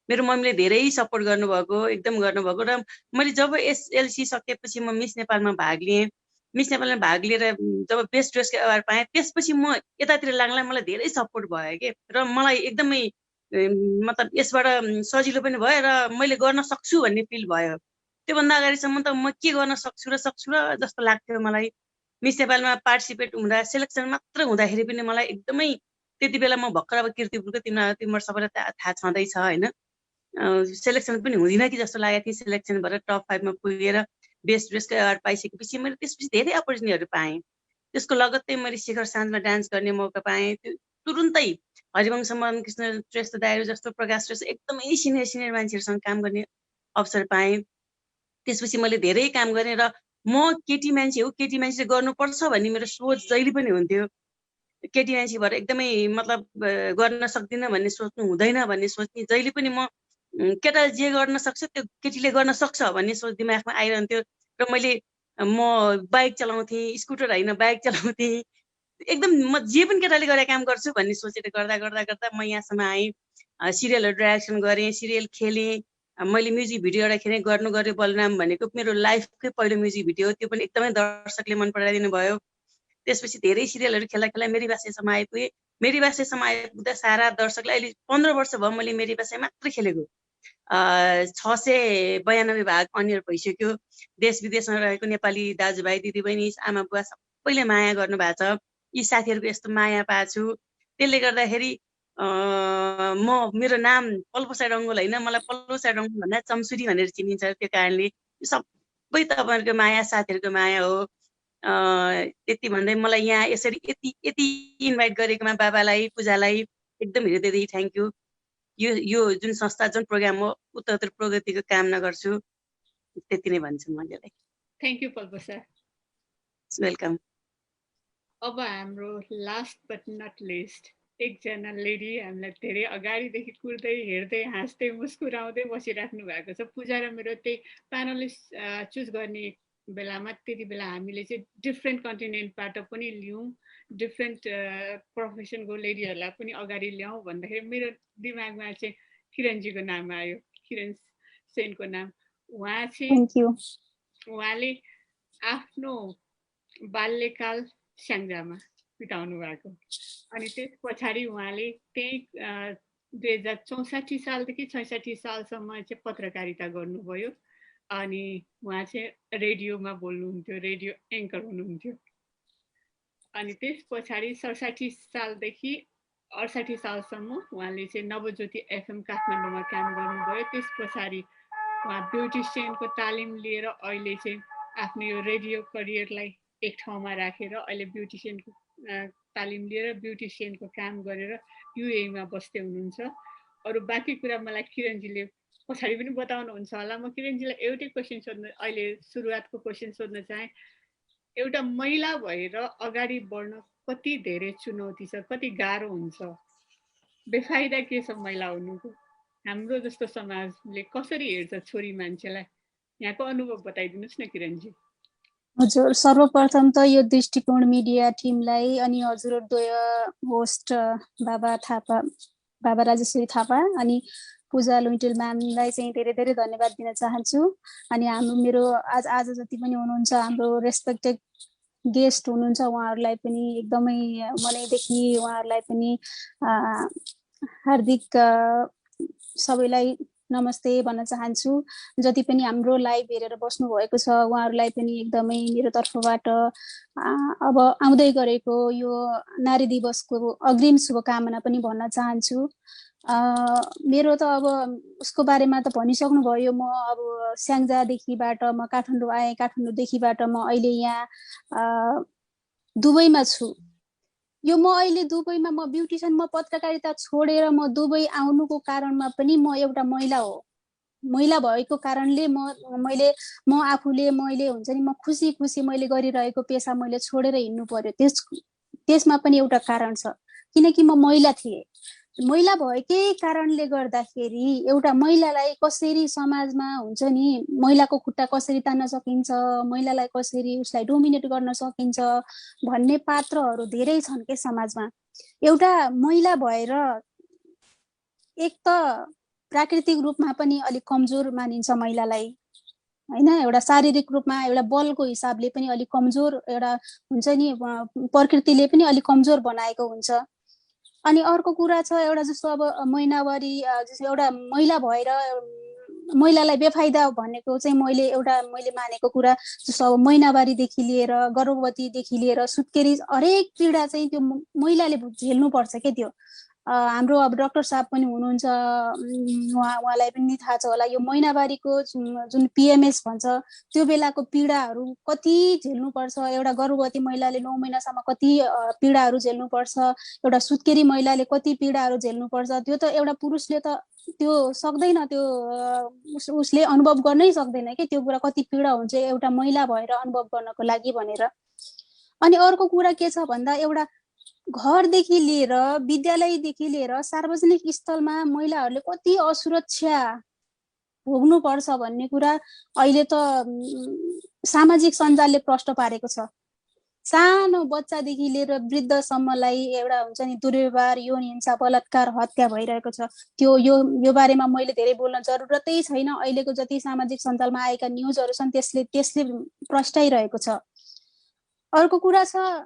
मेरो मम्मीले धेरै सपोर्ट गर्नुभएको एकदम गर्नुभएको र मैले जब एसएलसी सकेपछि म मिस नेपालमा भाग लिएँ मिस नेपालमा भाग लिएर जब बेस्ट ड्रेसको अवार्ड पाएँ त्यसपछि म यतातिर लाग्नलाई मलाई धेरै सपोर्ट भयो कि र मलाई एकदमै मतलब यसबाट सजिलो पनि भयो र मैले गर्न सक्छु भन्ने फिल भयो त्योभन्दा अगाडिसम्म त म के गर्न सक्छु र जस्तो लाग्थ्यो मलाई मिस नेपालमा पार्टिसिपेट हुँदा सेलेक्सन मात्र हुँदाखेरि पनि मलाई एकदमै त्यति बेला म भर्खर अब कीर्तिपुरको तिम्रो सबैलाई थाहा छँदैछ होइन सेलेक्सन पनि हुँदिन कि जस्तो लागेको थियो सेलेक्सन भएर टप 5 मा पुगेर बेस्ट ड्रेसको अवार्ड पाइसकेपछि मैले त्यसपछि धेरै अपर्च्युनिटीहरू पाएँ त्यसको लगत्तै मैले शिखर साँझमा डान्स गर्ने मौका पाएँ तुरुन्तै हरिवंश मन कृष्ण श्रेष्ठ दाइहरू जस्तो प्रकाश श्रेष्ठ एकदमै सिनियर मान्छेहरूसँग काम गर्ने अवसर पाएँ त्यसपछि मैले धेरै काम गरेँ र म केटी मान्छे हो केटी मान्छेले गर्नुपर्छ भन्ने मेरो सोच जहिले पनि हुन्थ्यो केटी मान्छे भएर एकदमै मतलब गर्न सक्दिनँ भन्ने सोच्नु हुँदैन भन्ने सोच्ने जहिले पनि म केटाले जे गर्न सक्छ त्यो केटीले गर्न सक्छ भन्ने सोच दिमागमा आइरहन्थ्यो र म बाइक चलाउँथेँ स्कुटर होइन बाइक चलाउँथेँ एकदम म जे पनि केटाले गरेर काम गर्छु भन्ने सोचेर गर्दा म यहाँसम्म आएँ सिरियलहरू डाइरेक्सन गरेँ सिरियल खेलेँ मैले म्युजिक भिडियो एउटा खेलेँ गर्नु गऱ्यो बलराम भनेको मेरो लाइफकै पहिलो म्युजिक भिडियो त्यो पनि एकदमै दर्शकले मन पराइदिनु भयो त्यसपछि धेरै सिरियलहरू खेला मेरी भाषासम्म आइपुगेँ मेरी भाषासम्म आइपुग्दा सारा दर्शकलाई अहिले 15 वर्ष भयो मैले मेरी भाषा मात्र खेलेको 692 भाग अन्यर भइसक्यो। देश विदेशमा रहेको नेपाली दाजुभाइ दिदीबहिनी आमा बुवा सबैले माया गर्नुभएको छ। यी साथीहरूको यस्तो माया पाएको छु। त्यसले गर्दाखेरि मेरो नाम पल्पोसाई रङ्गोल होइन, मलाई पल्पोसाई रङ्गोल भन्दा चम्सुरी भनेर चिनिन्छ। त्यो कारणले सबै तपाईँहरूको माया, साथीहरूको माया हो। त्यति भन्दै मलाई यहाँ यसरी यति इन्भाइट गरेकोमा बाबालाई, पूजालाई एकदम हृदयदेखि थ्याङ्क यू। यो जुन संस्था, जुन प्रोग्राम हो, उत्तरोत्तर प्रगतिको कामना गर्छु। त्यति नै भन्छु मैले। Thank you Palpasa. वेलकम। अब हाम्रो लास्ट बट नट लिस्ट एकजना लेडी हामीलाई धेरै अगाडिदेखि कुर्दै हेर्दै हाँस्दै मुस्कुराउँदै बसिराख्नु भएको छ। पूजा र मेरो त्यही प्यानलिस्ट चुज गर्ने बेलामा त्यति बेला हामीले चाहिँ डिफ्रेन्ट कन्टिनेन्टबाट पनि लियौँ, डिफ्रेन्ट प्रोफेसनको लेडीहरूलाई पनि अगाडि ल्याउँ भन्दाखेरि मेरो दिमागमा चाहिँ किरणजीको नाम आयो, किरण सेनको नाम। उहाँले आफ्नो बाल्यकाल स्याङ्जामा बिताउनु भएको, अनि त्यस पछाडि उहाँले त्यही 2064 सालदेखि 66 सालसम्म चाहिँ पत्रकारिता गर्नुभयो। अनि उहाँ चाहिँ रेडियोमा बोल्नुहुन्थ्यो, रेडियो एङ्कर हुनुहुन्थ्यो। अनि त्यस पछाडि 67 सालदेखि 68 सालसम्म उहाँले चाहिँ नवज्योति एफएम काठमाडौँमा काम गर्नुभयो। त्यस पछाडि उहाँ ब्युटिसियनको तालिम लिएर अहिले चाहिँ आफ्नो यो रेडियो करियरलाई एक ठाउँमा राखेर अहिले ब्युटिसियनको तालिम लिएर ब्युटिसियनको काम गरेर युएमा बस्दै हुनुहुन्छ। अरू बाँकी कुरा मलाई किरणजीले पछाडि पनि बताउनुहुन्छ होला। म किरणजीलाई एउटै क्वेसन सोध्न, अहिले सुरुवातको क्वेसन सोध्न चाहेँ। एउटा महिला भएर अगाडि बढ्न कति धेरै चुनौती छ, कति गाह्रो हुन्छ, बेफाइदा के छ महिला हुनुको? हाम्रो जस्तो समाजले कसरी हेर्छ छोरी मान्छेलाई? यहाँको अनुभव बताइदिनुहोस् न किरणजी। हजुर, सर्वप्रथम त यो दृष्टिकोण मिडिया टिमलाई अनि हजुरद्वय होस्ट बाबा राजेश्वरी थापा अनि पूजा लुइटेल म्यामलाई चाहिँ धेरै धेरै धन्यवाद दिन चाहन्छु। अनि मेरो आज जति पनि हुनुहुन्छ हाम्रो रेस्पेक्टेड गेस्ट हुनुहुन्छ उहाँहरूलाई पनि एकदमै मनैदेखि उहाँहरूलाई पनि हार्दिक सबैलाई नमस्ते भन्न चाहन्छु। जति पनि हाम्रो लाइभ हेरेर बस्नु भएको छ उहाँहरूलाई पनि एकदमै मेरो तर्फबाट अब आउँदै गरेको यो नारी दिवसको अग्रिम शुभकामना पनि भन्न चाहन्छु। मेरो त अब उसको बारेमा त भनिसक्नु भयो। म अब स्याङ्जादेखिबाट म काठमाडौँ आएँ, काठमाडौँदेखिबाट म अहिले यहाँ दुबईमा छु। यो म अहिले दुबईमा म ब्युटिसियन, म पत्रकारिता छोडेर म दुबई आउनुको कारणमा पनि म एउटा महिला हो। महिला भएको कारणले म आफूले हुन्छ नि, म खुसी मैले गरिरहेको पेसा मैले छोडेर हिँड्नु पर्यो। त्यसमा पनि एउटा कारण छ, किनकि म महिला थिएँ। महिला भएकै कारणले गर्दाखेरि एउटा महिलालाई कसरी समाजमा हुन्छ नि, महिलाको खुट्टा कसरी तान्न सकिन्छ, महिलालाई कसरी उसलाई डोमिनेट गर्न सकिन्छ भन्ने पात्रहरू धेरै छन् के समाजमा। एउटा महिला भएर एक त प्राकृतिक रूपमा पनि अलिक कमजोर मानिन्छ महिलालाई, हैन? एउटा शारीरिक रूपमा एउटा बलको हिसाबले पनि अलिक कमजोर, एउटा हुन्छ नि प्रकृतिले पनि अलिक कमजोर बनाएको हुन्छ। अनि अर्को कुरा छ एउटा जस्तो अब महिनावारी, जस्तो एउटा महिला भएर महिलालाई बेफाइदा भनेको चाहिँ मैले मानेको कुरा जस्तो अब महिनावारीदेखि लिएर गर्भवतीदेखि लिएर सुत्केरी हरेक पीडा चाहिँ त्यो महिलाले झेल्नुपर्छ के। त्यो हाम्रो अब डाक्टर साहब पनि हुनुहुन्छ, उहाँलाई पनि थाहा छ होला। यो महिनावारीको जुन पिएमएस भन्छ त्यो बेलाको पीडाहरू कति झेल्नुपर्छ। एउटा गर्भवती महिलाले 9 महिनासम्म कति पीडाहरू झेल्नुपर्छ, एउटा सुत्केरी महिलाले कति पीडाहरू झेल्नुपर्छ। त्यो त एउटा पुरुषले त त्यो सक्दैन, त्यो उसले अनुभव गर्नै सक्दैन कि त्यो कुरा कति पीडा हुन्छ एउटा महिला भएर अनुभव गर्नको लागि भनेर। अनि अर्को कुरा के छ भन्दा एउटा घरदेखि लिएर विद्यालयदेखि लिएर सार्वजनिक स्थलमा महिलाहरूले कति असुरक्षा भोग्नुपर्छ भन्ने कुरा अहिले त सामाजिक सञ्जालले प्रष्ट पारेको छ। सानो बच्चादेखि लिएर वृद्धसम्मलाई एउटा हुन्छ नि दुर्व्यवहार, यौन हिंसा, बलात्कार, हत्या भइरहेको छ। यो बारेमा मैले धेरै बोल्न जरुरतै छैन। अहिलेको जति सामाजिक सञ्जालमा आएका न्युजहरू छन् त्यसले प्रष्टाइरहेको छ। अर्को कुरा छ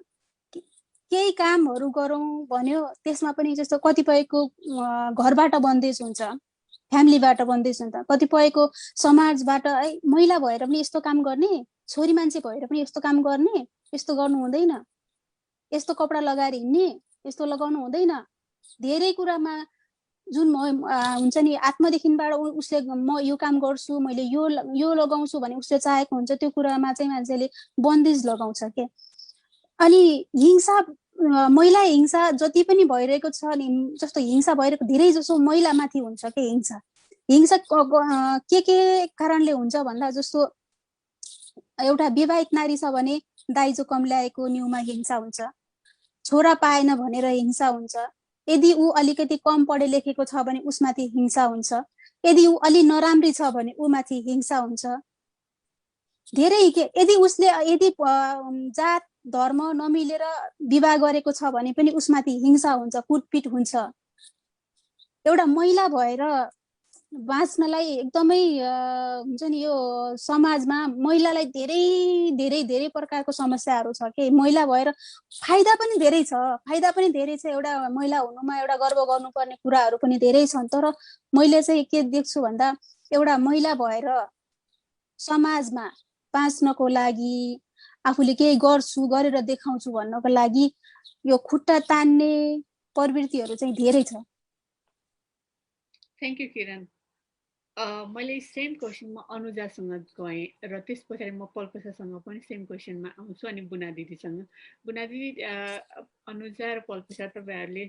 केही कामहरू गरौँ भन्यो त्यसमा पनि जस्तो कतिपयको घरबाट बन्देज हुन्छ, फ्यामिलीबाट बन्दैछ नि त। कतिपयको समाजबाट है महिला भएर पनि यस्तो काम गर्ने, छोरी मान्छे भएर पनि यस्तो काम गर्ने, यस्तो गर्नु हुँदैन, यस्तो कपडा लगाएर हिँड्ने, यस्तो लगाउनु हुँदैन, धेरै कुरामा जुन हुन्छ नि आत्मदेखिबाट उसले म यो काम गर्छु, मैले यो लगाउँछु भने उसले चाहेको हुन्छ, त्यो कुरामा चाहिँ मान्छेले बन्देज लगाउँछ के। अनि हिंसा, महिला हिंसा जति पनि भइरहेको छ नि, जस्तो हिंसा भइरहेको धेरै जसो महिलामाथि हुन्छ के हिंसा। हिंसा के कारणले हुन्छ भन्दा, जस्तो एउटा विवाहित नारी छ भने दाइजो कम ल्याएको न्युमा हिंसा हुन्छ, छोरा पाएन भनेर हिंसा हुन्छ, यदि ऊ अलिकति कम पढे लेखेको छ भने उसमाथि हिंसा हुन्छ, यदि ऊ अलि नराम्री छ भने ऊमाथि हिंसा हुन्छ धेरै के। यदि जात धर्म नमिलेर विवाह गरेको छ भने पनि उसमाथि हिंसा हुन्छ, कुटपिट हुन्छ। एउटा महिला भएर बाँच्नलाई एकदमै हुन्छ नि यो समाजमा महिलालाई धेरै धेरै धेरै प्रकारको समस्याहरू छ के। महिला भएर फाइदा पनि धेरै छ, एउटा महिला हुनुमा एउटा गर्व गर्नुपर्ने कुराहरू पनि धेरै छन्। तर मैले चाहिँ के देख्छु भन्दा, एउटा महिला भएर समाजमा बाँच्नको लागि, आफूले केही गर्छु गरेर देखाउँछु भन्नको लागि यो खुट्टा तान्ने प्रवृत्तिहरू चाहिँ धेरै छ। थ्याङ्क यू किरण। मैले सेम क्वेसनमा अनुजासँग गएँ र त्यस पछाडि म पल्पसासँग पनि सेम क्वेसनमा आउँछु, अनि बुना दिदीसँग। बुना दिदी, अनुजा र पल्पसा, तपाईँहरूले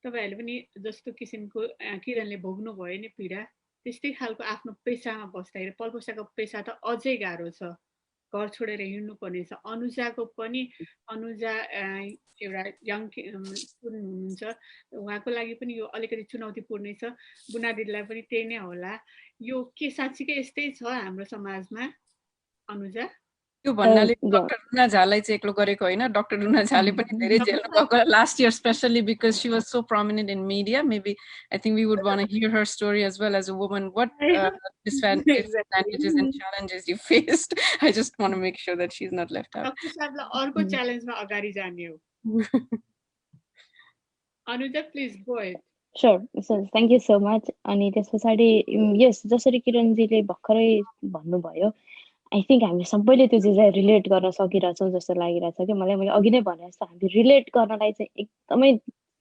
पनि जस्तो किसिमको किरणले भोग्नुभयो नि पीडा, त्यस्तै खालको आफ्नो पेसामा बस्दाखेरि पल्पसाको पेसा त अझै गाह्रो छ, घर छोडेर हिँड्नुपर्ने छ। अनुजा एउटा यङ हुनुहुन्छ, उहाँको लागि पनि यो अलिकति चुनौतीपूर्ण छ। बुना दिदीलाई पनि त्यही नै होला। यो के साँच्चीकै यस्तै छ हाम्रो समाजमा अनुजा? त्यो भन्नाले डाक्टर रुना झालाई चाहिँ एक्लो गरेको होइन, डाक्टर रुना झाले पनि धेरै झेल्नु भएको last year, specially because she was so prominent in media. Maybe I think we would want to hear her story as well as a woman. What disadvantages and challenges you faced? I just want to make sure that she's not left out. Doctor साहबलाई अर्को च्यालेन्जमा अगाडि जाने हो। Anuja, please go ahead. Sure. So thank you so much. अनि त्यस पछाडि यस, जसरी किरणजीले भर्खरै भन्नुभयो, आई थिङ्क हामी सबैले त्यो चिजलाई रिलेट गर्न सकिरहेछौँ जस्तो लागिरहेछ कि मलाई। मैले अघि नै भने जस्तो हामी रिलेट गर्नलाई चाहिँ एकदमै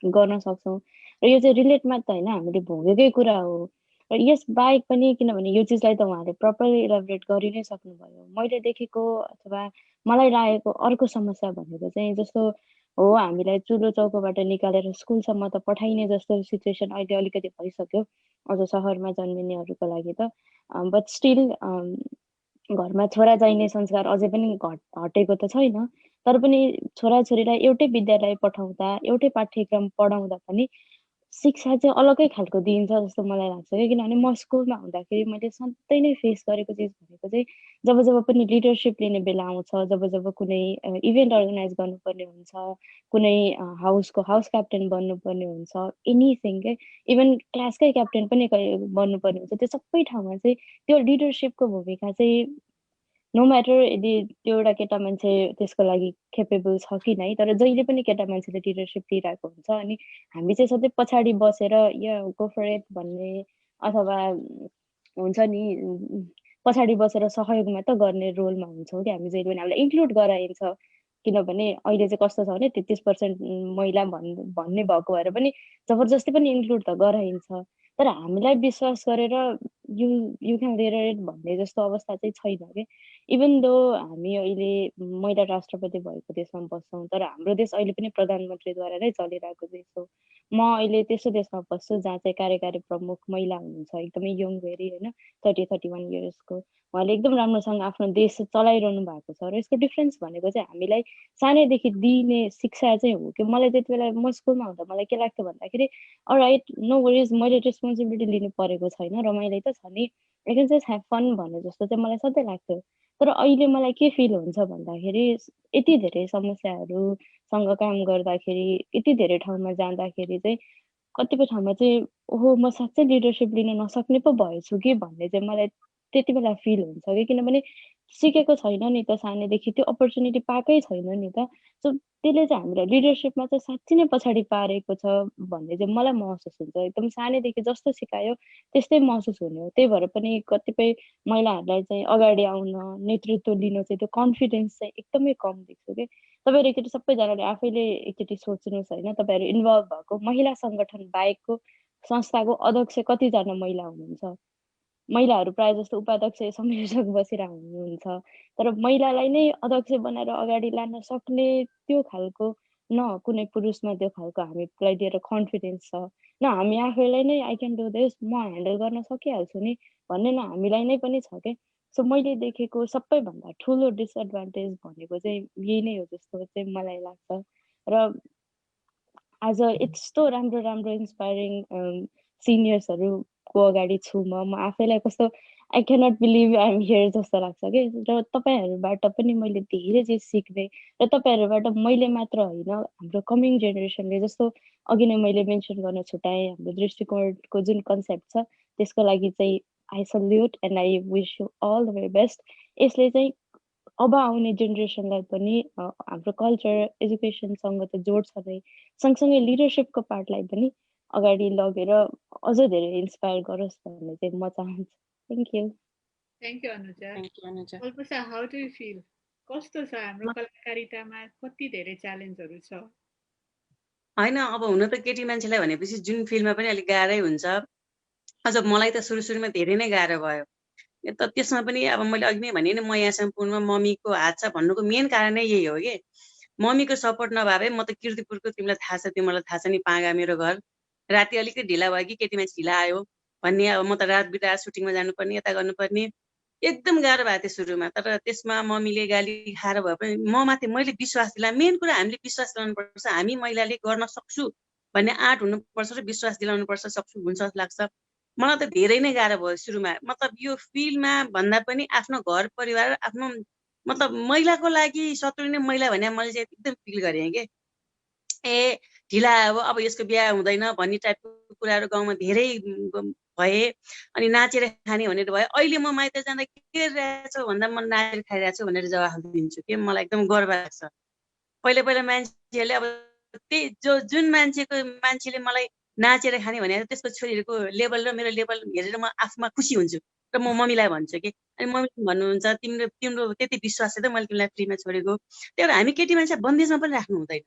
गर्न सक्छौँ, र यो चाहिँ रिलेट मात्र होइन, हामीले भोगेकै कुरा हो। र यस बाहेक पनि, किनभने यो चिजलाई त उहाँले प्रपरली इलाबोरेट गरि नै सक्नुभयो। मैले देखेको अथवा मलाई लागेको अर्को समस्या भनेको चाहिँ, जस्तो हो हामीलाई चुलो चौकोबाट निकालेर स्कुलसम्म त पठाइने जस्तो सिचुएसन अहिले अलिकति भइसक्यो, अझ सहरमा जन्मिनेहरूको लागि त। बट स्टिल घरमा छोरा चाहिने संस्कार अझै पनि हटेको त छैन। तर पनि छोराछोरीलाई एउटै विद्यालय पठाउँदा, एउटै पाठ्यक्रम पढाउँदा पनि शिक्षा चाहिँ अलग्गै खालको दिइन्छ जस्तो मलाई लाग्छ कि। किनभने म स्कुलमा हुँदाखेरि मैले सधैँ नै फेस गरेको चिज भनेको चाहिँ, जब पनि लिडरसिप लिने बेला आउँछ, जब कुनै इभेन्ट अर्गनाइज गर्नुपर्ने हुन्छ, कुनै हाउसको हाउस क्याप्टेन बन्नुपर्ने हुन्छ, एनिथिङ के, इभन क्लासकै क्याप्टेन पनि बन्नुपर्ने हुन्छ, त्यो सबै ठाउँमा चाहिँ त्यो लिडरसिपको भूमिका चाहिँ नो म्याटर यदि त्यो एउटा केटा मान्छे त्यसको लागि केपेबल छ कि नै, तर जहिले पनि केटा मान्छेले लिडरसिप लिइरहेको हुन्छ। अनि हामी चाहिँ सधैँ पछाडि बसेर या गो फर इट भन्ने, अथवा हुन्छ नि पछाडि बसेर सहयोग मात्र गर्ने रोलमा हुन्छौँ कि हामी जहिले पनि। हामीलाई इन्क्लुड गराइन्छ, किनभने अहिले चाहिँ कस्तो छ भने 33% महिला भन्ने भएको भएर पनि जबरजस्ती पनि इन्क्लुड त गराइन्छ। तर हामीलाई विश्वास गरेर यु क्यान लिडर इट भन्ने जस्तो अवस्था चाहिँ छैन कि। इभन दो हामी अहिले महिला राष्ट्रपति भएको देशमा बस्छौँ, तर हाम्रो देश अहिले पनि प्रधानमन्त्रीद्वारा नै चलिरहेको देश हो। म अहिले त्यस्तो देशमा बस्छु जहाँ चाहिँ कार्यकारी प्रमुख महिला हुनुहुन्छ, एकदमै यङ भेरी, होइन, 30-31 इयर्सको। उहाँले एकदम राम्रोसँग आफ्नो देश चलाइरहनु भएको छ। र यसको डिफ्रेन्स भनेको चाहिँ हामीलाई सानैदेखि दिने शिक्षा चाहिँ हो कि। मलाई त्यति बेला म स्कुलमा हुँदा मलाई के लाग्थ्यो भन्दाखेरि, अलराइट, नो वरिज, मैले रेस्पोन्सिबिलिटी लिनु परेको छैन, रमाइलो त छ नि, I can just have fun भने जस्तो चाहिँ मलाई सधैँ लाग्थ्यो। तर अहिले मलाई के फिल हुन्छ भन्दाखेरि, यति धेरै समस्याहरूसँग काम गर्दाखेरि, यति धेरै ठाउँमा जाँदाखेरि चाहिँ कतिपय ठाउँमा चाहिँ ओहो, म साँच्चै लिडरसिप लिन नसक्ने पो भएछु कि भन्ने चाहिँ मलाई त्यति बेला फिल हुन्छ कि किनभने सिकेको छैन नि त सानैदेखि त्यो अपर्च्युनिटी पाएकै छैन नि त सो त्यसले चाहिँ हामीलाई लिडरसिपमा चाहिँ साँच्चै नै पछाडि पारेको छ भन्ने चाहिँ मलाई महसुस हुन्छ एकदम सानैदेखि जस्तो सिकायो त्यस्तै महसुस हुने हो त्यही भएर पनि कतिपय महिलाहरूलाई चाहिँ अगाडि आउन नेतृत्व लिन चाहिँ त्यो कन्फिडेन्स चाहिँ एकदमै कम देख्छु कि तपाईँहरू एकचोटि सबैजनाले आफैले एकचोटि सोच्नुहोस् होइन तपाईँहरू इन्भल्भ भएको महिला सङ्गठन बाहेकको संस्थाको अध्यक्ष कतिजना महिला हुनुहुन्छ महिलाहरू प्रायः जस्तो उपाध्यक्ष संयोजक बसेर हुनुहुन्छ तर महिलालाई नै अध्यक्ष बनाएर अगाडि लान सक्ने त्यो खालको न कुनै पुरुषमा त्यो खालको हामीलाई दिएर कन्फिडेन्स छ न हामी आफैलाई नै आई क्यान डु दिस म ह्यान्डल गर्न सकिहाल्छु नि भन्ने न हामीलाई नै पनि छ के सो मैले देखेको सबैभन्दा ठुलो डिसएडभान्टेज भनेको चाहिँ यही नै हो जस्तो चाहिँ मलाई लाग्छ र आज यस्तो राम्रो राम्रो इन्सपायरिङ सिनियर्सहरूको अगाडि छु म आफैलाई कस्तो I cannot believe I am here जस्तो लाग्छ कि र तपाईँहरूबाट पनि मैले धेरै चिज सिक्ने र तपाईँहरूबाट मैले मात्र होइन हाम्रो कमिङ जेनेरेसनले जस्तो अघि नै मैले मेन्सन गर्न छुट्याएँ हाम्रो दृष्टिकोणको जुन कन्सेप्ट छ त्यसको लागि चाहिँ I salute and I wish you all the very best यसले चाहिँ अब आउने जेनेरेसनलाई पनि हाम्रो कल्चर एजुकेसनसँग त जोड्छ नै सँगसँगै लिडरसिपको पार्टलाई पनि अगाडि लगेर अझ धेरै इन्सपायर गरोस् भन्ने चाहिँ म चाहन्छु thank you thank you Anuja Thank you, Anuja. Kalpasa how do you feel कस्तो छ हाम्रो कलाकारितामा कति धेरै च्यालेन्जहरू छ होइन अब हुन त केटी मान्छेलाई भनेपछि जुन फिल्डमा पनि अलिक गाह्रै हुन्छ अझ मलाई त सुरुमा धेरै नै गाह्रो भयो त त्यसमा पनि अब मैले अघि नै भने नि म यहाँसम्म पुग्नुमा मम्मीको हात छ भन्नुको मेन कारण नै यही हो कि मम्मीको सपोर्ट नभए म त किर्तिपुरको तिमीलाई थाहा छ त्यो मलाई थाहा छ नि पाँगा मेरो घर राति अलिकति ढिला भयो कि केटी मान्छे ढिला आयो भन्ने अब म त रात बिता सुटिङमा जानुपर्ने यता गर्नुपर्ने एकदम गाह्रो भएको थियो सुरुमा तर त्यसमा मम्मीले गाली खाएर भए पनि म माथि मैले विश्वास दिलाएँ मेन कुरा हामीले विश्वास दिलाउनुपर्छ हामी महिलाले गर्न सक्छु भन्ने आँट हुनुपर्छ र विश्वास दिलाउनुपर्छ सक्छु हुन्छ जस्तो लाग्छ मलाई त धेरै नै गाह्रो भयो सुरुमा मतलब यो फिल्डमा भन्दा पनि आफ्नो घर परिवार आफ्नो मतलब महिलाको लागि शत्रु नै महिला भने मैले चाहिँ एकदम फिल गरेँ कि ए ढिला अब यसको बिहा हुँदैन भन्ने टाइपको कुराहरू गाउँमा धेरै भए अनि नाचेर खाने भनेर भयो अहिले म माइत जाँदा के गरिरहेको छु भन्दा म नाचेर खाइरहेको छु भनेर जवाफ दिन्छु कि मलाई एकदम गर्व लाग्छ पहिला मान्छेहरूले अब त्यही जुन मान्छेले मलाई नाचेर खाने भनेर त्यसको छोरीहरूको लेभल र मेरो लेभल हेरेर म आफूमा खुसी हुन्छु र म मम्मीलाई भन्छु कि अनि मम्मी भन्नुहुन्छ तिम्रो त्यति विश्वास छ त मैले तिमीलाई फ्रीमा छोडेको त्यही भएर हामी केटी मान्छे बन्देजमा पनि राख्नु हुँदैन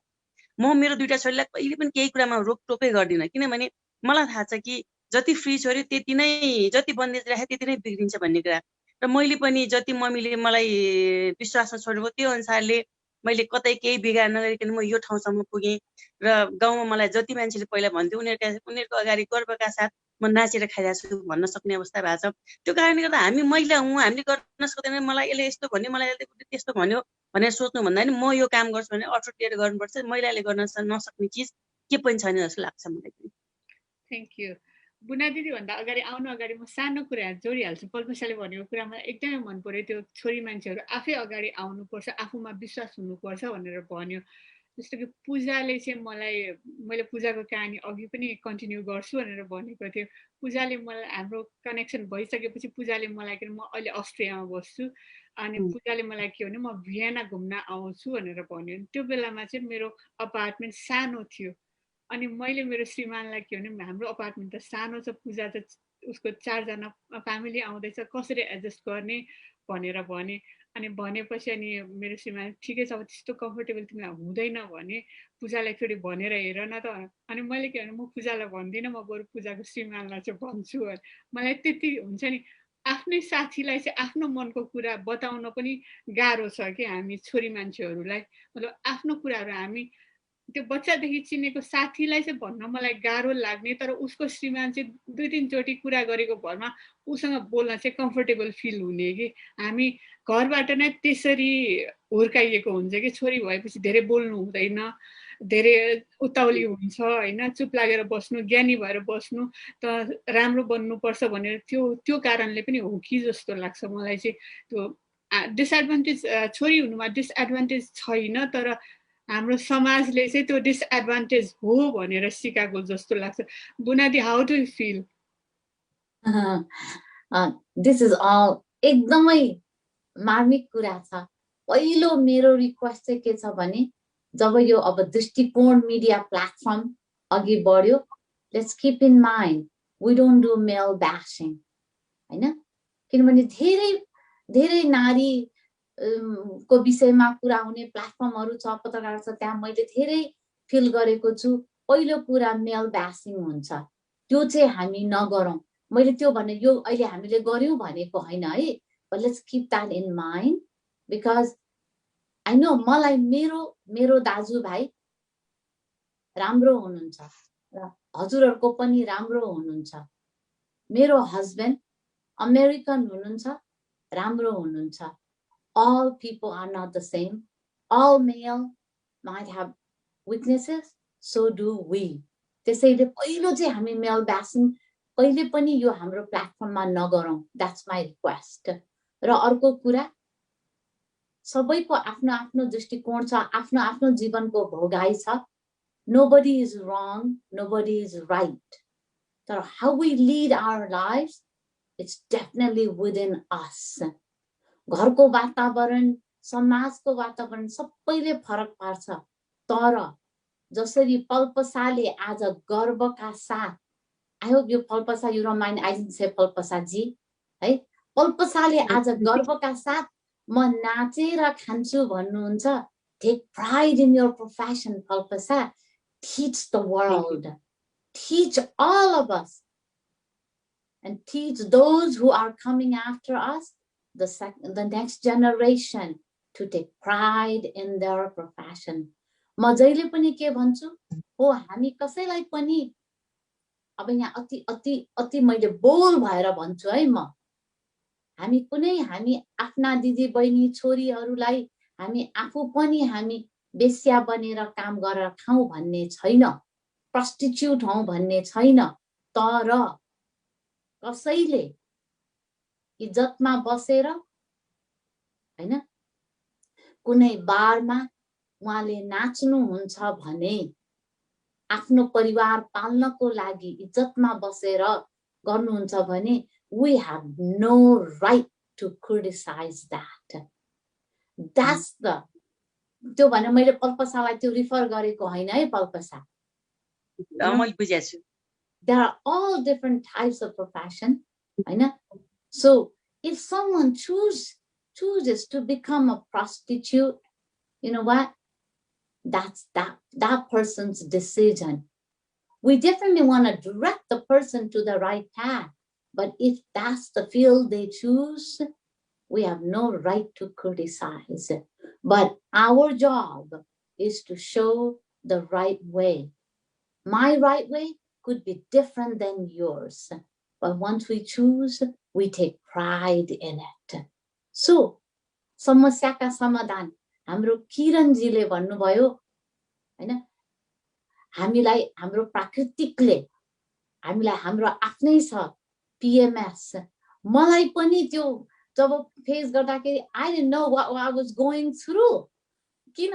म मेरो दुईटा छोरीलाई कहिले पनि केही कुरामा रोकटोकै गर्दिनँ किनभने मलाई थाहा छ कि जति फ्री छोड्यो त्यति नै जति बन्देज राख्यो त्यति नै बिग्रिन्छ भन्ने कुरा र मैले पनि जति मम्मीले मलाई विश्वासमा छोडेको त्यो अनुसारले मैले कतै केही बिगार नगरिकन म यो ठाउँसम्म पुगेँ र गाउँमा मलाई जति मान्छेले पहिला भन्थ्यो उनीहरूको अगाडि गर्वका साथ म नाचेर खाइरहेको छु भन्न सक्ने अवस्था भएको छ त्यो कारणले गर्दा हामी महिला हौँ हामीले गर्न सक्दैन मलाई यसले यस्तो भन्यो मलाई त्यस्तो भन्यो भनेर सोच्नु भन्दा नि म यो काम गर्छु भने अठोट लिएर गर्नुपर्छ महिलाले गर्न नसक्ने चिज के पनि छैन जस्तो लाग्छ मलाई थ्याङ्क यू बुना दिदी भन्दा अगाडि आउनु अगाडि म सानो कुराहरू जोडिहाल्छु कल्पसाले भनेको कुरा मलाई एकदमै मन पर्यो त्यो छोरी मान्छेहरू आफै अगाडि आउनुपर्छ आफूमा विश्वास हुनुपर्छ भनेर भन्यो जस्तो कि पूजाले चाहिँ मैले पूजाको कहानी अघि पनि कन्टिन्यू गर्छु भनेर भनेको थियो पूजाले मलाई हाम्रो कनेक्सन भइसकेपछि पूजाले मलाई किन म अहिले अस्ट्रियामा बस्छु अनि पूजाले मलाई के भने म भियना घुम्न आउँछु भनेर भन्यो त्यो बेलामा चाहिँ मेरो अपार्टमेन्ट सानो थियो अनि मैले मेरो श्रीमानलाई के भने हाम्रो अपार्टमेन्ट त सानो छ पूजा त उसको 4 जना फ्यामिली आउँदैछ कसरी एडजस्ट गर्ने भनेर भने अनि भनेपछि अनि मेरो श्रीमान ठिकै छ अब त्यस्तो कम्फर्टेबल तिमीलाई हुँदैन भने पूजालाई एकचोटि भनेर हेर न त अनि मैले के भने म पूजालाई भन्दिनँ म बरु पूजाको श्रीमानलाई चाहिँ भन्छु मलाई त्यति हुन्छ नि आफ्नै साथीलाई चाहिँ आफ्नो मनको कुरा बताउन पनि गाह्रो छ कि हामी छोरी मान्छेहरूलाई मतलब आफ्नो कुराहरू हामी त्यो बच्चादेखि चिनेको साथीलाई चाहिँ भन्न मलाई गाह्रो लाग्ने तर उसको श्रीमान चाहिँ 2-3 चोटि कुरा गरेको भरमा उसँग बोल्न चाहिँ कम्फर्टेबल फिल हुने कि हामी घरबाट नै त्यसरी हुर्काइएको हुन्छ कि छोरी भएपछि धेरै बोल्नु हुँदैन धेरै उताउली हुन्छ हैन चुप लागेर बस्नु ज्ञानी भएर बस्नु त राम्रो बन्नुपर्छ भनेर त्यो कारणले पनि हो कि जस्तो लाग्छ मलाई चाहिँ त्यो डिसएडभान्टेज छोरी हुनुमा डिसएडभान्टेज छैन तर हाम्रो समाजले चाहिँ त्यो डिसएडभान्टेज हो भनेर सिकाएको जस्तो लाग्छ Bunadi how do you feel This is all एकदमै मार्मिक कुरा छ। पहिलो मेरो रिक्वेस्ट चाहिँ के छ भने जब यो अब दृष्टिकोण मिडिया प्लेटफर्म अघि बढ्यो, let's keep in mind we don't do male bashing हैन, किनभने धेरै धेरै नारी को विषयमा कुरा हुने प्लेटफर्महरु छ, पत्रकार छ, त्यहाँ मैले धेरै फिल गरेको छु। पहिलो कुरा मेल ब्याशिङ हुन्छ, त्यो चाहिँ हामी नगरौँ। मैले त्यो भने यो अहिले हामीले गर्यौं भनेको हैन है, but let's keep that in mind because I know मलाई मेरो दाजुभाइ राम्रो हुनुहुन्छ र हजुरहरुको पनि राम्रो हुनुहुन्छ। मेरो हस्बैंड अमेरिकन हुनुहुन्छ, राम्रो हुनुहुन्छ। All people are not the same. All male might have weaknesses, so do we. त्यसैले पहिलो चाहिँ हामी मेल ब्याशिङ कहिले पनि यो हाम्रो प्लेटफर्ममा नगरौँ। That's my request. र अर्को कुरा, सबैको आफ्नो आफ्नो दृष्टिकोण छ, आफ्नो आफ्नो जीवनको भोगाई छ। Nobody is wrong, nobody is right. तर how we lead our lives, it's definitely within us. घरको वातावरण, समाजको वातावरण सबैले फरक पार्छ। तर जसरी पल्पसाले आज गर्वका साथ, I hope you Palpasa, you don't mind, I didn't say Palpasa जी है, पल्पसाले आज गर्वका साथ म नाचेर खान्छु भन्नुहुन्छ। Take pride in your profession, Palpasa. Teach the world, teach all of us, and teach those who are coming after us, the next generation, to take pride in their profession. म जहिले पनि के भन्छु हो, हामी कसैलाई पनि अब यहाँ अति अति अति मैले बोल भएर भन्छु है, म हामी कुनै हामी आफ्ना दिदी बहिनी छोरीहरूलाई हामी आफू पनि हामी बेस्या बनेर काम गरेर खाऊ भन्ने छैन, प्रस्टिट्युट हौ भन्ने छैन। तर कसैले इज्जतमा बसेर हैन कुनै बारमा उहाँले नाच्नु हुन्छ भने, आफ्नो परिवार पाल्नको लागि इज्जतमा बसेर गर्नुहुन्छ भने, we have no right to criticize that. That's the त्यो भने मैले पल्पसालाई त्यो रिफर गरेको हैन है, पल्पसा मैले बुझेछु। There are all different types of profession, हैन? So if someone chooses to become a prostitute, you know what? That's that person's decision. We definitely want to direct the person to the right path, but if that's the field they choose, we have no right to criticize. But our job is to show the right way. My right way could be different than yours, but once we choose, we take pride in it. So, समस्याका समाधान हाम्रो किरणजीले भन्नुभयो हैन, हामीलाई हाम्रो प्राकृतिकले हामीलाई हाम्रो आफ्नै छ PMS. मलाई पनि त्यो जब फेस गर्दाखेरि I didn't know what I was going through. किन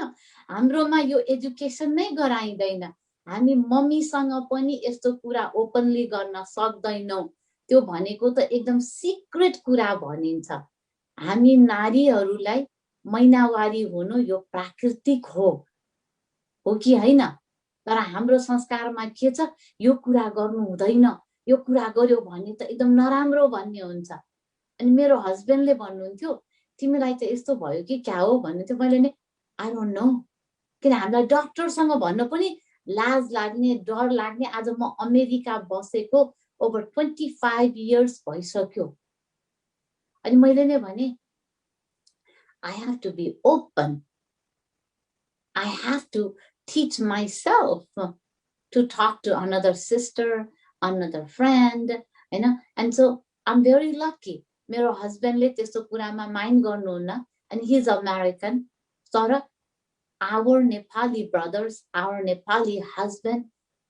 हाम्रोमा यो एजुकेसन नै गराइदैन, हामी मम्मीसँग पनि यस्तो कुरा ओपनली गर्न सक्दैनौं। त्यो भनेको त एकदम सिक्रेट कुरा भनिन्छ। हामी नारीहरूलाई महिनावारी हुनु यो प्राकृतिक हो कि हैन? तर हाम्रो संस्कारमा के छ, यो कुरा गर्नु हुँदैन, यो कुरा गर्यो भने त एकदम नराम्रो भन्ने हुन्छ। अनि मेरो हस्बेन्डले भन्नुहुन्थ्यो तिमीलाई त यस्तो भयो कि क्या हो भन्नुहुन्थ्यो। मैले नि I don't know, किन हामीलाई डाक्टरसँग भन्न पनि लाज लाग्ने, डर लाग्ने। आज म अमेरिका बसेको over 25 years भइसक्यो। अनि मैले नै भने I have to be open. I have to teach myself to talk to another sister, another friend, you know. And so I'm very lucky. मेरो हस्बेन्डले त्यस्तो कुरामा माइन्ड गर्नुहुन्न, and he's American. तर our Nepali brothers, our Nepali husband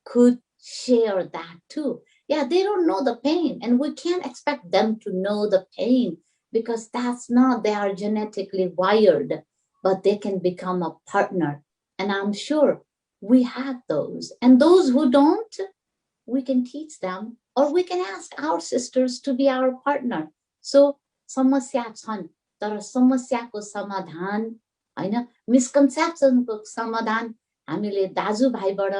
could share that too. Yeah, they don't know the pain, and we can't expect them to know the pain because that's not, they are genetically wired, but they can become a partner. And I'm sure we have those. And those who don't, we can teach them or we can ask our sisters to be our partner. So समस्या छन् तर समस्याको समाधान हैन, मिसकन्सेप्सनको समाधान हामीले दाजुभाइबाट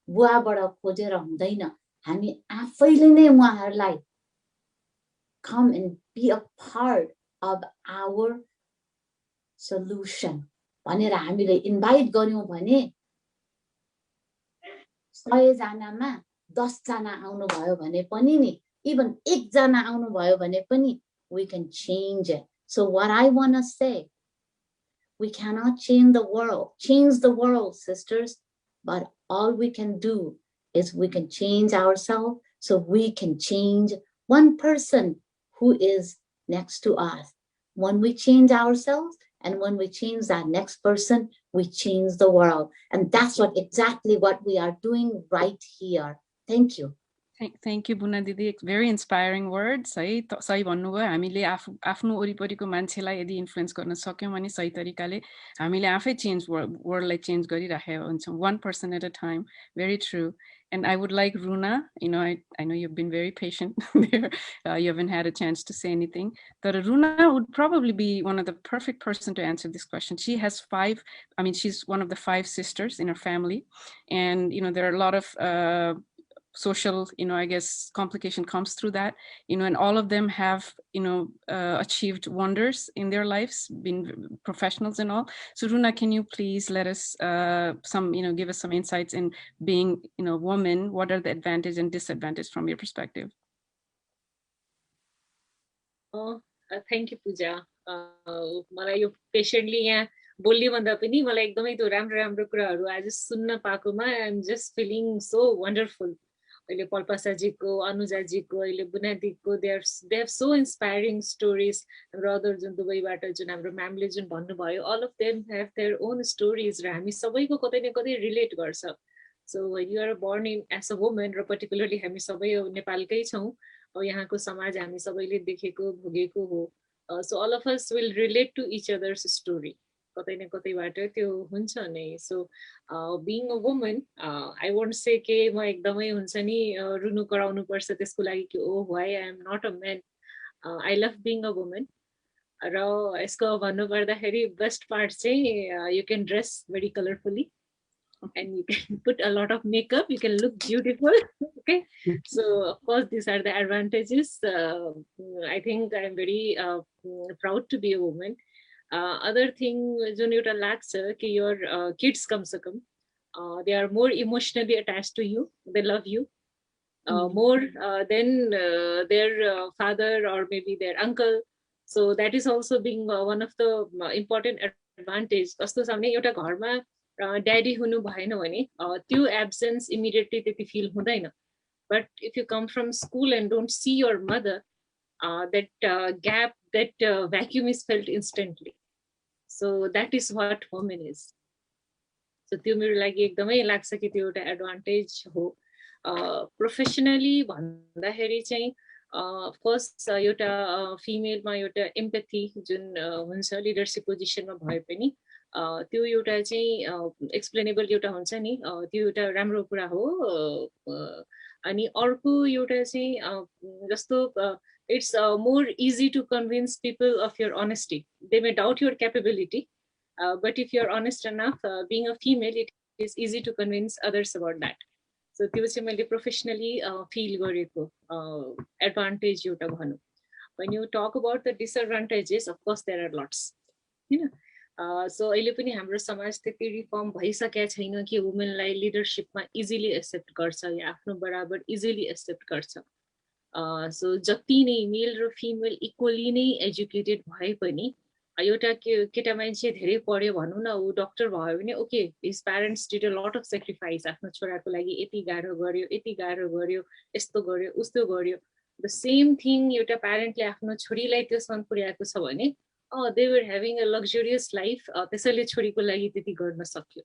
बुवाबाट खोजेर हुँदैन, हामी आफैले नै उहाँहरूलाई come and be a part of our solution भनेर हामीले इन्भाइट गर्यौं भने 100 जनामा 10 जना आउनु भयो भने पनि नि, even 1 जना आउनु भयो भने पनि, we can change it. So what I want to say, we cannot change the world, sisters, but all we can do is we can change ourselves so we can change one person who is next to us. When we change ourselves and when we change that next person, we change the world. And that's exactly what we are doing right here. Thank you. Thank you, Buna Didi. Very inspiring words. है सही भन्नुभयो, हामीले आफ्नो वरिपरिको मान्छेलाई यदि influence गर्न सक्यौं भने सही तरिकाले हामीले आफै चेन्ज वर्ल्डलाई चेन्ज गरिराखेका हुन्छौं, one person at a time. Very true. And I would like Runa, I know you've been very patient there. You haven't had a chance to say anything. But Runa would probably be one of the perfect person to answer this question. She has she's one of the 5 sisters in her family. And, there are a lot of social, I guess complication comes through that, and all of them have, achieved wonders in their lives, been professionals and all. So Runa, can you please let us give us some insights in being, woman? What are the advantages and disadvantages from your perspective? Thank you, Pooja. मलाई यो पेशेन्टली यहाँ बोल्ने भन्दा पनि मलाई एकदमै त्यो राम्रो राम्रो कुराहरू आज सुन्न पाएकोमा I am just feeling so wonderful. अहिले पल्पासाजीको, अनुजाजीको, अहिले बुनादीको, they have so inspiring stories. हाम्रो अदर जुन दुबईबाट जुन हाम्रो म्यामले जुन भन्नुभयो, all of them have their own stories र हामी सबैको कतै न कतै रिलेट गर्छ. So you are born in as a women र पर्टिकुलरली हामी सबै नेपालकै छौँ, यहाँको समाज हामी सबैले देखेको भोगेको हो. So all of us will relate to each others story, कतै न कतैबाट त्यो हुन्छ नै. So being a woman, I won't say के म एकदमै हुन्छ नि रुनु कराउनु पर्छ त्यसको लागि कि oh why I am not a man. I love being a woman. र यसको भन्नुपर्दाखेरि बेस्ट पार्ट चाहिँ you can dress very colourfully and you can put a lot of makeup, you can look beautiful. Okay, so of course these are the advantages. I think I'm very proud to be a woman. Other thing जुन एउटा लाग्छ कि your kids कमसे कम they are more emotionally attached to you, they love you more than their father or maybe their uncle. So that is also being one of the important advantage. कस्तो छ भने एउटा घरमा ड्याडी हुनु भएन भने त्यो एब्सेन्स इमिडिएटली त्यति फिल हुँदैन. But if you come from school and don't see your mother, that gap, that vacuum is felt instantly. So that is what women is. So त्यो मेरो लागि एकदमै लाग्छ कि त्यो एउटा एडभान्टेज हो. प्रोफेसनली भन्दाखेरि चाहिँ अफकोर्स एउटा फिमेलमा एउटा एम्पथी जुन हुन्छ लिडरसिप पोजिसनमा भए पनि त्यो एउटा चाहिँ एक्सप्लेनेबल एउटा हुन्छ नि, त्यो एउटा राम्रो कुरा हो. अनि अर्को एउटा चाहिँ जस्तो it's more easy to convince people of your honesty. They may doubt your capability, but if you're honest enough, being a female, it is easy to convince others about that. So त्यो चाहिँ मैले professionally feel गरेको advantage एउटा भनौँ. when you talk about the disadvantages, of course there are lots, हैन. So अहिले पनि हाम्रो समाज त्यति रिफर्म भइसकेको छैन कि वुमेनलाई लिडरसिपमा इजिली एक्सेप्ट गर्छ या आफ्नो बराबर इजिली एक्सेप्ट गर्छ. सो जति नै मेल र फिमेल इक्वली नै एजुकेटेड भए पनि एउटा केटा मान्छे धेरै पढ्यो भनौँ न, ऊ डक्टर भयो भने okay, his parents did a lot of sacrifice, आफ्नो छोराको लागि यति गाह्रो गर्यो, यति गाह्रो गर्यो, यस्तो गर्यो, उस्तो गर्यो. द सेम थिङ एउटा प्यारेन्टले आफ्नो छोरीलाई त्यसमा पुर्याएको छ भने they were having a luxurious life, त्यसैले छोरीको लागि त्यति गर्न सक्यो.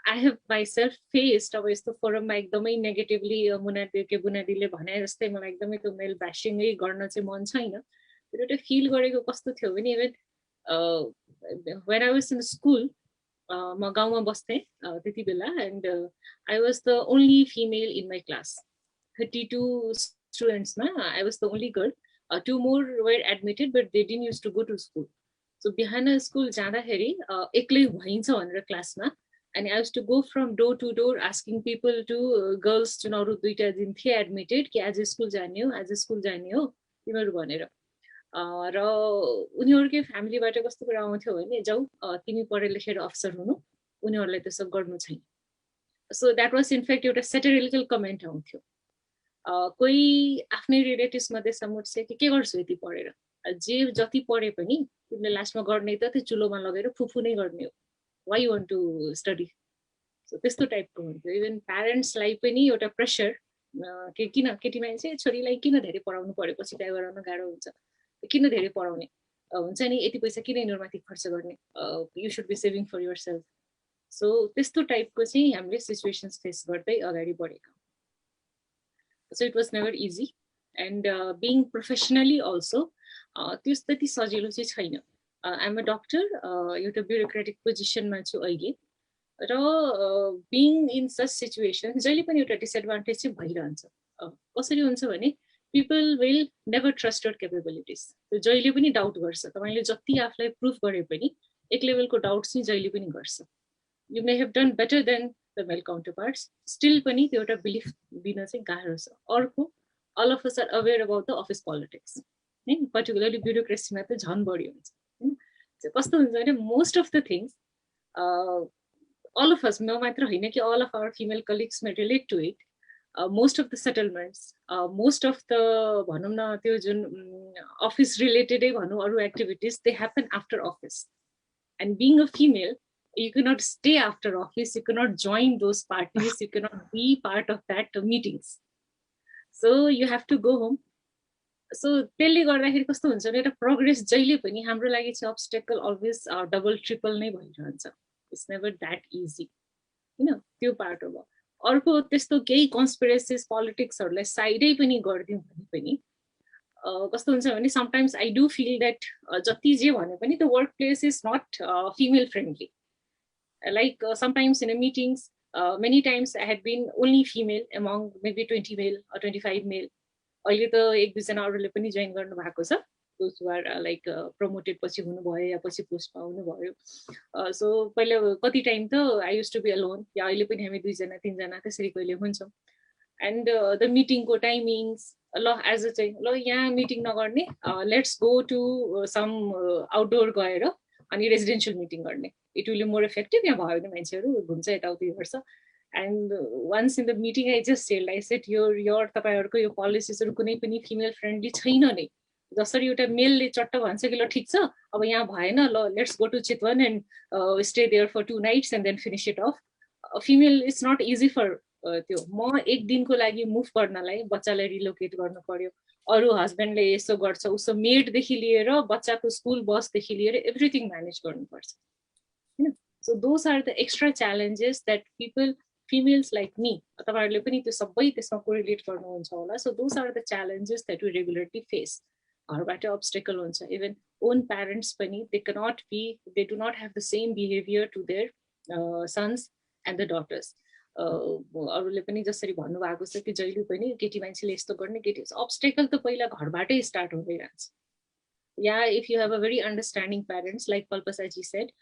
I have myself faced अब यस्तो फोरममा एकदमै नेगेटिभली बुनादीले भने जस्तै मलाई एकदमै त्यो मेल ब्यासिङै गर्न चाहिँ मन छैन. एउटा फिल गरेको कस्तो थियो भने even when I was in school, म गाउँमा बस्थेँ त्यति बेला, and I was the only female in my class. 32 students ma I was the only girl. 2 more were admitted but they didn't used to go to school. So बिहान school जाँदाखेरि एक्लै भइन्छ भनेर क्लासमा and I used to go from door to door asking people to girls जुन अरु दुईटा दिन थिए एडमिटेड कि आज स्कुल जाने हो तिमीहरु भनेर र उनीहरुकै फ्यामिलीबाट कस्तो कुरा आउँथ्यो भने जाऊ तिमी पढे लेखेर अफसर हुनु उनीहरुलाई त्यसो गर्नु छैन. So that was in fact एउटा satirical comment आउँथ्यो. कोही आफ्नै रिलेटिभ्स मध्ये समुट्छ कि के गर्छु यति पढेर जे जति पढे पनि तिमीले लास्टमा गर्ने त त्यो चुलोमा लगेर फुफु नै गर्ने हो. Why you want to study? So त्यस्तो टाइपको हुन्थ्यो. इभन प्यारेन्ट्सलाई पनि एउटा प्रेसर के किन केटी मान्छे छोरीलाई किन धेरै पढाउनु पर्यो पछि बिहे गराउन गाह्रो हुन्छ किन धेरै पढाउने हुन्छ नि यति पैसा किन यिनीहरुमाथि खर्च गर्ने you should be saving for yourself. So त्यस्तो टाइपको चाहिँ हामीले सिचुएसन्स फेस गर्दै अगाडि बढेका. So it was never easy and being professionally also त्यस त्यति सजिलो चाहिँ छैन. I'm a doctor, एउटा bureaucratic position मा छु अहिले र being in such situation जहिले पनि एउटा disadvantage चाहिँ भइरहन्छ. कसरी हुन्छ भने people will never trust your capabilities. जहिले पनि डाउट गर्छ. तपाईले जति आफुलाई प्रुफ गरे पनि एक लेभलको डाउट चाहिँ जहिले पनि गर्छ. You may have done better than the male counterparts. Still पनि त्यो एउटा बिलिफ दिन चाहिँ गाह्रो छ. अर्को all of us are aware about the office politics. हैन particularly bureaucracy मा त झन् बढी हुन्छ. कस्तो हुन्छ भने most of the things all of us म मात्र हैन कि all of our female colleagues may relate to it. Most of the settlements most of the भनौं न त्यो जुन office related भनौं अरु activities they happen after office. And being a female you cannot stay after office, you cannot join those parties, you cannot be part of that meetings. So you have to go home. So त्यसले गर्दाखेरि कस्तो हुन्छ भने एउटा progress जहिले पनि हाम्रो लागि चाहिँ obstacle always double triple नै भइरहन्छ. It's never that easy. हैन त्यो पार्ट हो. अर्को त्यस्तो केही कन्स्पिरेसिज पोलिटिक्सहरुलाई साइडै पनि गर्दियौ भने पनि कस्तो हुन्छ भने sometimes I do feel that जति जे भने पनि the workplace is not female friendly. Like sometimes in a meetings many times I had been only female among maybe 20 male or 25 male. अहिले त एक दुईजना अरूले पनि जोइन गर्नु भएको छ. Those who are like promoted पछि हुनु भयो या पछि पोस्ट पाउनु भयो. So पहिले कति टाइम त I used to be alone. या अहिले पनि हामी दुईजना तीनजना त्यसरी कहिले हुन्छौं. And the meeting को टाइमिङ्स ल एज अ चाहिँ ल यहाँ मिटिङ नगर्ने let's go to some outdoor गएर अनि रेजिडेन्शियल मिटिङ गर्ने. It will be more effective. यहाँ भयो भने मान्छेहरू घुम्छ यताउति गर्छ. And once in the meeting I just said your तपाईहरुको यो पोलिसिजहरु कुनै पनि फिमेल फ्रेन्डली छैन नै. जसरी एउटा मेलले चट्ट भन्छ कि ल ठीक छ अब यहाँ भएन ल let's go to Chitwan and stay there for 2 nights and then finish it off. Female it's not easy for त्यो म एक दिनको लागि मुभ गर्नलाई बच्चालाई रिलोकेट गर्नु पर्यो. अरु हस्बन्डले यसो गर्छ उसो मेड देखि लिएर बच्चाको स्कुल बस देखि लिएर एभ्रीथिङ म्यानेज गर्नुपर्छ. हैन so those are the extra challenges that people females like me तपाईहरुले पनि त्यो सबै त्यसमा कोरिलेट गर्नुहुन्छ होला. So those are the challenges that we regularly face. घरबाट obstacle हुन्छ. Even own parents पनि they do not have the same behavior to their sons and the daughters. अरूले पनि जसरी भन्नु भएको छ कि जहिले पनि केटी मान्छेले यस्तो गर्ने केटी obstacle त पहिला घरबाटै स्टार्ट हुँदै रहन्छ. Yeah, if you have a very understanding parents like Palpasaji said,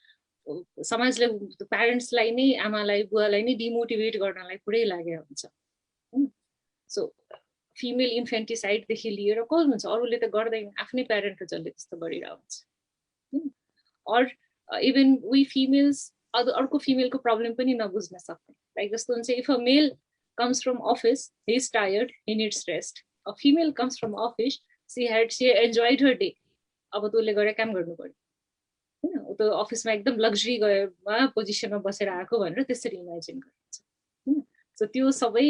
समाजले प्यारेन्ट्सलाई नै आमालाई बुवालाई नै डिमोटिभेट गर्नलाई पुरै लागेको हुन्छ. सो फिमेल इन्फेन्टिसाइड देखि लिएर कल हुन्छ अरूले त गर्दैन आफ्नै प्यारेन्टले जसले त्यस्तो गरिरहेको हुन्छ. अर इभन वी फिमेल्स अर्को फिमेलको प्रब्लम पनि नबुझ्न सक्ने. लाइक जस्तो हुन्छ if a male comes from office he is tired he needs rest. A female comes from office she enjoyed her day. अब तँले गएर काम गर्नु पर्यो. त्यो अफिसमा एकदम लग्जरी गएमा पोजिसनमा बसेर आएको भनेर त्यसरी इमेजिन गरिन्छ. सो त्यो सबै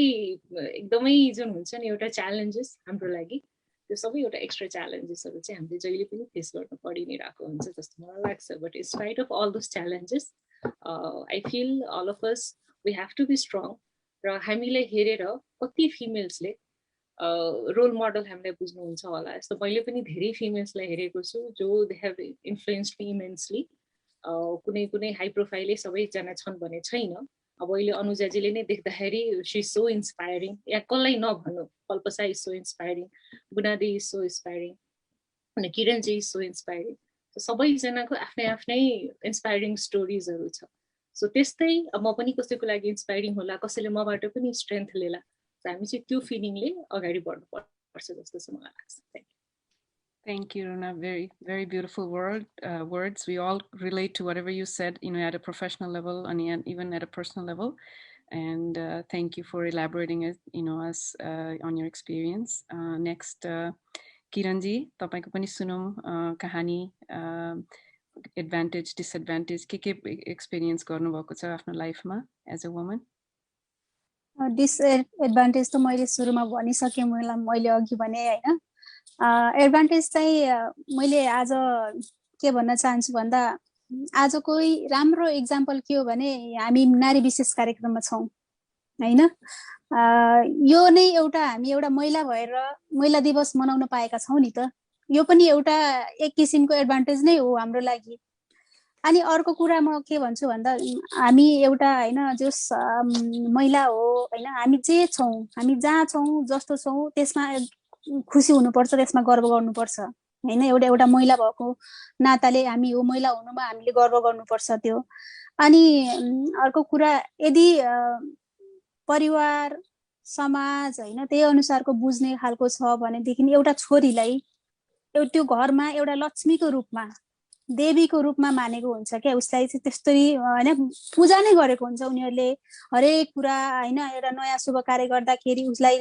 एकदमै जुन हुन्छ नि एउटा च्यालेन्जेस हाम्रो लागि त्यो सबै एउटा एक्स्ट्रा च्यालेन्जेसहरु चाहिँ हामीले जहिले पनि फेस गर्न परि नै रहेको हुन्छ जस्तो मलाई लाग्छ. But in spite of all those challenges I feel all of us we have to be strong. र हामीलाई हेरेर कति फिमेल्सले रोल मोडल हामीलाई बुझ्नुहुन्छ होला. यस्तो मैले पनि धेरै फिमेल्सलाई हेरेको छु जो they have influenced me immensely. कुनै कुनै हाई प्रोफाइलै सबैजना छन् भने छैन अब अहिले अनुजाजीले नै देख्दाखेरि शी इज सो इन्सपायरिङ, या कसलाई नभन्नु, Kalpasa is so inspiring, Bunadi is so inspiring, अनि किरणजी इज सो इन्सपायरिङ। सबैजनाको आफ्नै आफ्नै इन्सपायरिङ स्टोरिजहरू छ। सो त्यस्तै म पनि कसैको लागि इन्सपायरिङ होला, कसैले मबाट पनि स्ट्रेन्थ लिएला, हामी चाहिँ त्यो फिलिङले अगाडि बढ्नुपर्छ जस्तो चाहिँ मलाई लाग्छ। Thank you, Runa. Very, very beautiful words. We all relate to whatever you said, at a professional level and even at a personal level. And thank you for elaborating it, us on your experience. Next, Kiranji, तपाईको पनि सुनौं कहानी, advantage, disadvantage, के experience गर्नुभएको छ आफ्नो लाइफमा as a woman? Disadvantage त मैले सुरुमा भनिसकेँ, मैले अघि भने हैन। एडभान्टेज चाहिँ मैले आज के भन्न चाहन्छु भन्दा, आजको राम्रो इक्जाम्पल के हो भने हामी नारी विशेष कार्यक्रममा छौं हैन। यो नै हामी एउटा महिला भएर महिला दिवस मनाउन पाएका छौं नि त, यो पनि एउटा एक किसिमको एडभान्टेज नै हो हाम्रो लागि। अनि अर्को कुरा म के भन्छु भन्दा, हामी एउटा हैन जस महिला हो हैन, हामी जे छौं, हामी जहाँ छौं जस्तो छौं त्यसमा खुसी हुनुपर्छ, त्यसमा गर्व गर्नुपर्छ हैन। एउटा महिला भएको नाताले हामी हो महिला हुनुमा हामीले गर्व गर्नुपर्छ त्यो। अनि अर्को कुरा, यदि परिवार समाज हैन त्यही अनुसारको बुझ्ने खालको छ भनेदेखि एउटा छोरीलाई त्यो घरमा एउटा लक्ष्मीको रूपमा, देवीको रूपमा मानेको हुन्छ क्या। उसलाई चाहिँ त्यस्तै हैन पूजा नै गरेको हुन्छ उनीहरूले। हरेक कुरा हैन, एउटा नयाँ शुभ कार्य गर्दाखेरि उसलाई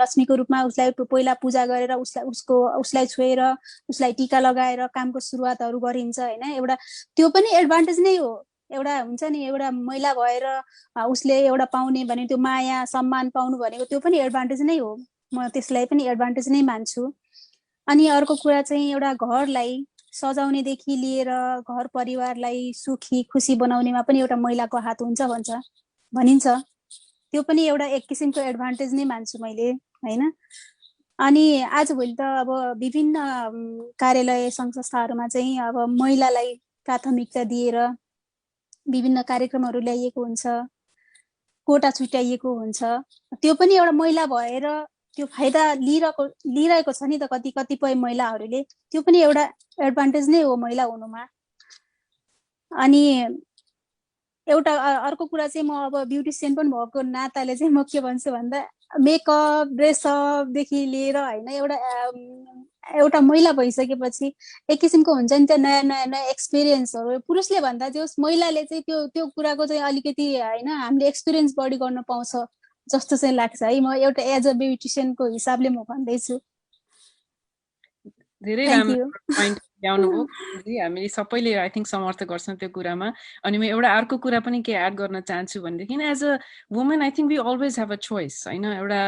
लक्ष्मीको रूपमा उसलाई पहिला पूजा गरेर उसलाई छोएर उसलाई टीका लगाएर कामको सुरुवातहरू गरिन्छ हैन। एउटा त्यो पनि एडभान्टेज नै हो। एउटा हुन्छ नि, एउटा महिला भएर उसले एउटा पाउने भने त्यो माया सम्मान पाउनु भनेको त्यो पनि एडभान्टेज नै हो। म त्यसलाई पनि एडभान्टेज नै मान्छु। अनि अर्को कुरा चाहिँ एउटा घरलाई सजाउनेदेखि लिएर घर परिवारलाई सुखी खुसी बनाउनेमा पनि एउटा महिलाको हात हुन्छ भनिन्छ। त्यो पनि एउटा एक किसिमको एडभान्टेज नै मान्छु मैले हैन। अनि आजभोलि त अब विभिन्न कार्यालय सङ्घ संस्थाहरूमा चाहिँ अब महिलालाई प्राथमिकता दिएर विभिन्न कार्यक्रमहरू ल्याइएको हुन्छ, कोटा छुट्याइएको हुन्छ। त्यो पनि एउटा महिला भएर त्यो फाइदा लिइरहेको छ नि त कतिपय महिलाहरूले। त्यो पनि एउटा एडभान्टेज नै हो महिला हुनुमा। अनि एउटा अर्को कुरा चाहिँ, म अब ब्युटिसियन पनि भएको नाताले चाहिँ म के भन्छु भन्दा, मेकअप ड्रेसअपदेखि लिएर हैन एउटा महिला भइसकेपछि एक किसिमको हुन्छ नि त नयाँ एक्सपिरियन्सहरू। पुरुषले भन्दा चाहिँ महिलाले चाहिँ त्यो कुराको चाहिँ अलिकति हैन हामीले एक्सपिरियन्स बढी गर्न पाउँछ जस्तो चाहिँ लाग्छ है। म एउटा एज अ ब्युटिसियनको हिसाबले म भन्दैछु। धेरै राम्रो पोइन्ट ल्याउनुभयो हामीले सबैले आई थिङ्क समर्थ गर्छौँ त्यो कुरामा। अनि म एउटा अर्को कुरा पनि के एड गर्न चाहन्छु भनेदेखि, as a women I think we always have a choice हैन। एउटा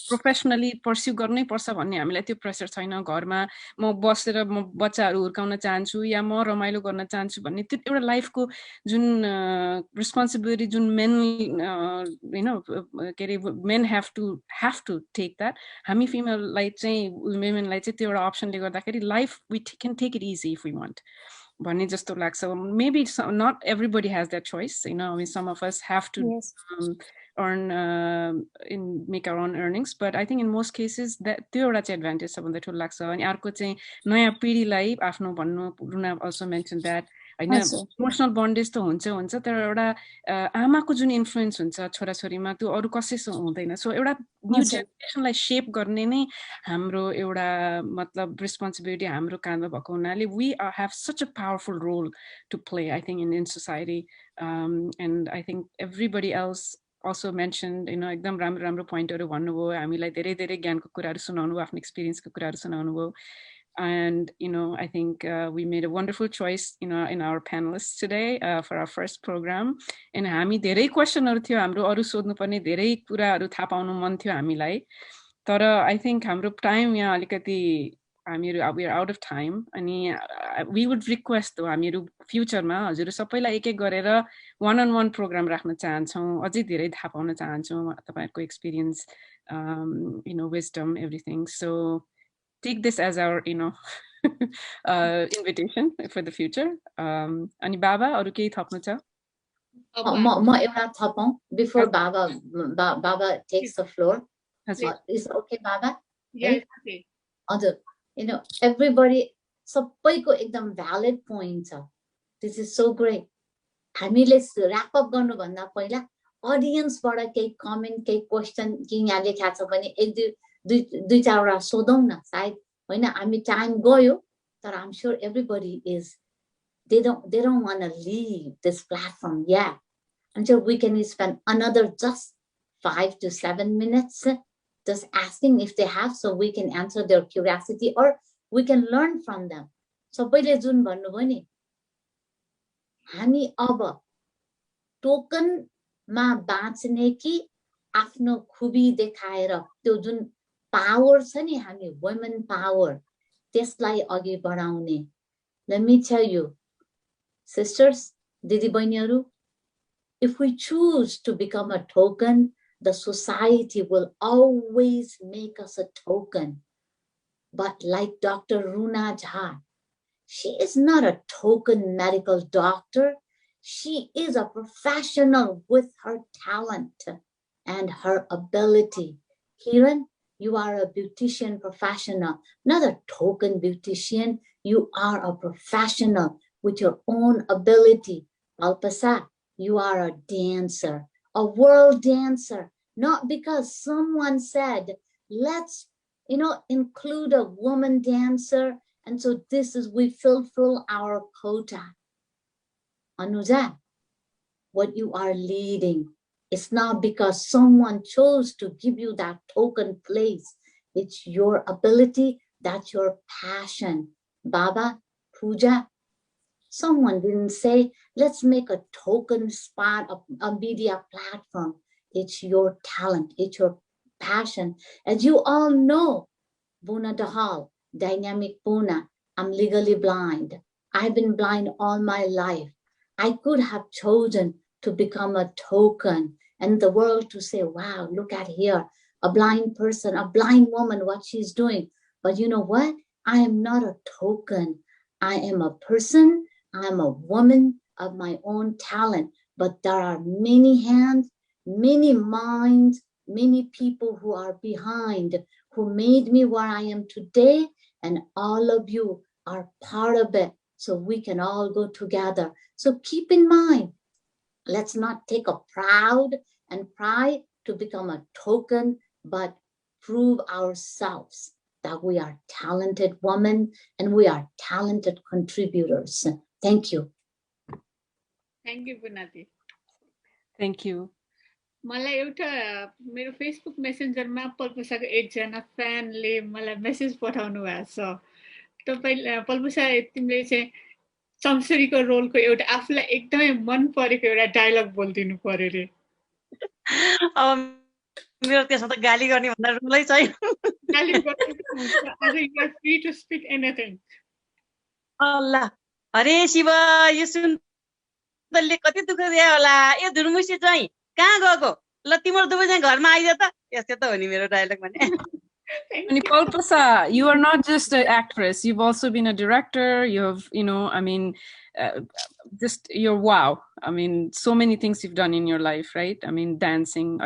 प्रोफेसनली पर्स्यु गर्नै पर्छ भन्ने हामीलाई त्यो प्रेसर छैन। घरमा म बसेर म बच्चाहरू हुर्काउन चाहन्छु या म रमाइलो गर्न चाहन्छु भन्ने त्यो एउटा लाइफको जुन रेस्पोन्सिबिलिटी जुन मेन हैन के अरे men have to take that, हामी फिमेललाई चाहिँ वुमेनलाई चाहिँ त्यो एउटा अप्सनले गर्दाखेरि life we can take it easy if we want भन्ने जस्तो लाग्छ। Maybe not everybody has that choice हैन। I mean, some of us have to earn make our own earnings, but I think in most cases that त्यो एउटा चाहिँ advantage छ भन्दा ठुलो लाग्छ। अनि अर्को चाहिँ नयाँ पिँढीलाई आफ्नो भन्नु, रुना अल्सो मेन्सन द्याट हैन, इमोसनल बन्डेज त हुन्छ तर एउटा आमाको जुन इन्फ्लुएन्स हुन्छ छोराछोरीमा त्यो अरू कसैसँग हुँदैन। सो एउटा न्यू जेनेरेसनलाई शेप गर्ने नै हाम्रो एउटा मतलब रेस्पोन्सिबिलिटी हाम्रो काँधमा भएको हुनाले we have such a powerful role to play I think in society. And I think everybody else also mentioned एकदम राम्रो पोइन्टहरू भन्नुभयो, हामीलाई धेरै ज्ञानको कुराहरू सुनाउनु भयो, आफ्नो एक्सपिरियन्सको कुराहरू सुनाउनु भयो। And I think we made a wonderful choice in our panelists today for our first program. And हामी धेरै क्वेसनहरू थियो, हाम्रो अरू सोध्नुपर्ने धेरै कुराहरू थाहा पाउनु मन थियो हामीलाई। तर I think हाम्रो टाइम यहाँ अलिकति हामीहरू we are out of time. अनि we would request हामीहरू फ्युचरमा हजुर सबैलाई एक गरेर one on one प्रोग्राम राख्न चाहन्छौँ, अझै धेरै थाहा पाउन चाहन्छौँ तपाईहरुको experience, wisdom, everything. So take this as our invitation for the future. Ani baba aru kehi thapnu cha? म एउटा थपौँ बिफोर बाबा takes the floor. Is okay बाबा? Yes, okay. हजुर, you know, everybody सबैको एकदम भ्यालिड पोइन्ट छ. This is so great. हामीले rap up गर्नु भन्दा पहिला अडियन्सबाट केही कमेन्ट केही क्वेसन के यहाँ लेखा छ भने एक दुई चारवटा सोधौँ न. सायद होइन हामी टाइम गयो तर I'm sure everybody is they don't want to leave this platform yet until we can spend another just 5 to 7 minutes just asking if they have so we can answer their curiosity or we can learn from them. सबैले जुन भन्नुभयो नि हामी अब टोकनमा बाँच्ने कि आफ्नो खुबी देखाएर त्यो जुन पावर छ नि हामी वुमेन पावर त्यसलाई अघि बढाउने. Let me tell you, sisters, दिदी बहिनीहरू, if we choose to become a token, the society will always make us a token. But like Dr. Runa Jha, she is not a token medical doctor. She is a professional with her talent and her ability. Kiran, you are a beautician professional, not a token beautician. You are a professional with your own ability. Alpasa, you are a dancer, a world dancer, not because someone said, let's, include a woman dancer. And so this is, we fulfill our quota. Anuja, what you are leading, it's not because someone chose to give you that token place. It's your ability, that's your passion. Baba, Puja, someone didn't say, let's make a token spot, a media platform. It's your talent, it's your passion. As you all know, Buna Dahal, dynamic Buna, I'm legally blind. I've been blind all my life. I could have chosen to become a token and the world to say, wow, look at here, a blind person, a blind woman, what she's doing. But you know what? I am not a token. I am a person. I am a woman of my own talent. But there are many hands, many minds, many people who are behind, who made me where I am today. And all of you are part of it. So we can all go together. So keep in mind, let's not take a proud and pride to become a token, but prove ourselves that we are talented women and we are talented contributors. Thank you. Thank you, Bunati. Thank you. मलाई एउटा मेरो Facebook मेसेन्जरमा पल्पुसाको एकजना फ्यानले मलाई message पठाउनु भएको छ. तपाईँ पल्पुसा तिमीले चाहिँ चम्सुरीको रोलको एउटा आफूलाई एकदमै मन परेको एउटा डायलग बोलिदिनु पर्यो रे. मेरो त्यसमा त गाली गर्ने भन्दा रोलै छैन. गाली गर्नु हुन्छ. आज you are free to speak anything. Allah, अरे शिव, यो सुन्दरले कति दुःख दियो होला. यो धुर्मुसी चाहिँ कहाँ गएको? ल तिम्रो दुवैजना घरमा आइज त. यस्तो त हो नि मेरो डायलग भने. And Palpasa, you are not just an actress. You've also been a director. You have, just you're wow. I mean, so many things you've done in your life, right? I mean, dancing.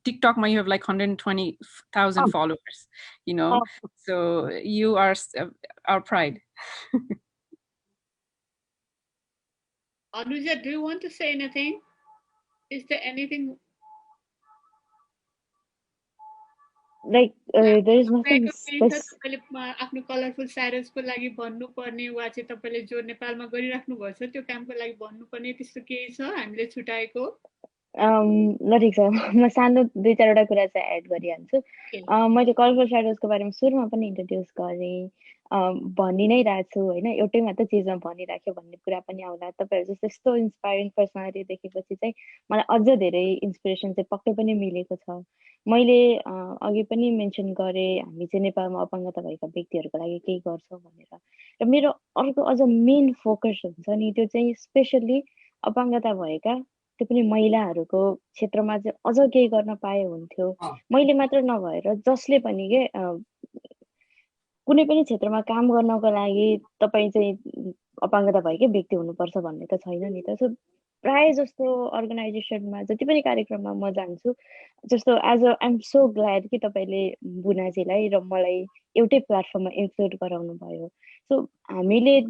TikTok, you have like 120,000 followers, So you are our pride. Anuja, do you want to say anything? Is there anything? Like there is nothing तपाईले आफ्नो colourful स्यारिजको लागि भन्नु पर्ने वा चाहिँ तपाईले जो नेपालमा गरिराख्नु भएको छ त्यो कामको लागि भन्नु पर्ने त्यस्तो केही छ हामीले छुटाएको? ल ठिक छ, म सानो दुई चारवटा कुरा चाहिँ एड गरिहाल्छु. मैले कलरफुल स्यारिजको बारेमा सुरुमा पनि इन्ट्रोड्युस गरेँ, भनि नै रहेको छु होइन, एउटै मात्र चिजमा भनिराख्यो भन्ने कुरा पनि आउला. तपाईँहरू जस्तो यस्तो इन्सपायरिङ पर्सनालिटी देखेपछि चाहिँ मलाई अझ धेरै इन्सपिरेसन चाहिँ पक्कै पनि मिलेको छ. मैले अघि पनि मेन्सन गरेँ हामी चाहिँ नेपालमा अपाङ्गता भएका व्यक्तिहरूको लागि केही गर्छौँ भनेर. र मेरो अर्को अझ मेन फोकस हुन्छ नि, त्यो चाहिँ स्पेसल्ली अपाङ्गता भएका त्यो पनि महिलाहरूको क्षेत्रमा चाहिँ अझ केही गर्न पाए हुन्थ्यो. मैले मात्र नभएर जसले पनि के कुनै पनि क्षेत्रमा काम गर्नको लागि तपाईँ चाहिँ अपाङ्गता भएकै व्यक्ति हुनुपर्छ भन्ने त छैन नि त. सो प्राय जस्तो अर्गनाइजेसनमा जति पनि कार्यक्रममा म जान्छु जस्तो आइएम सो ग्ल्याड कि तपाईँले बुनाजीलाई र मलाई एउटै प्लेटफर्ममा इन्क्लुड गराउनु भयो। सो हामीले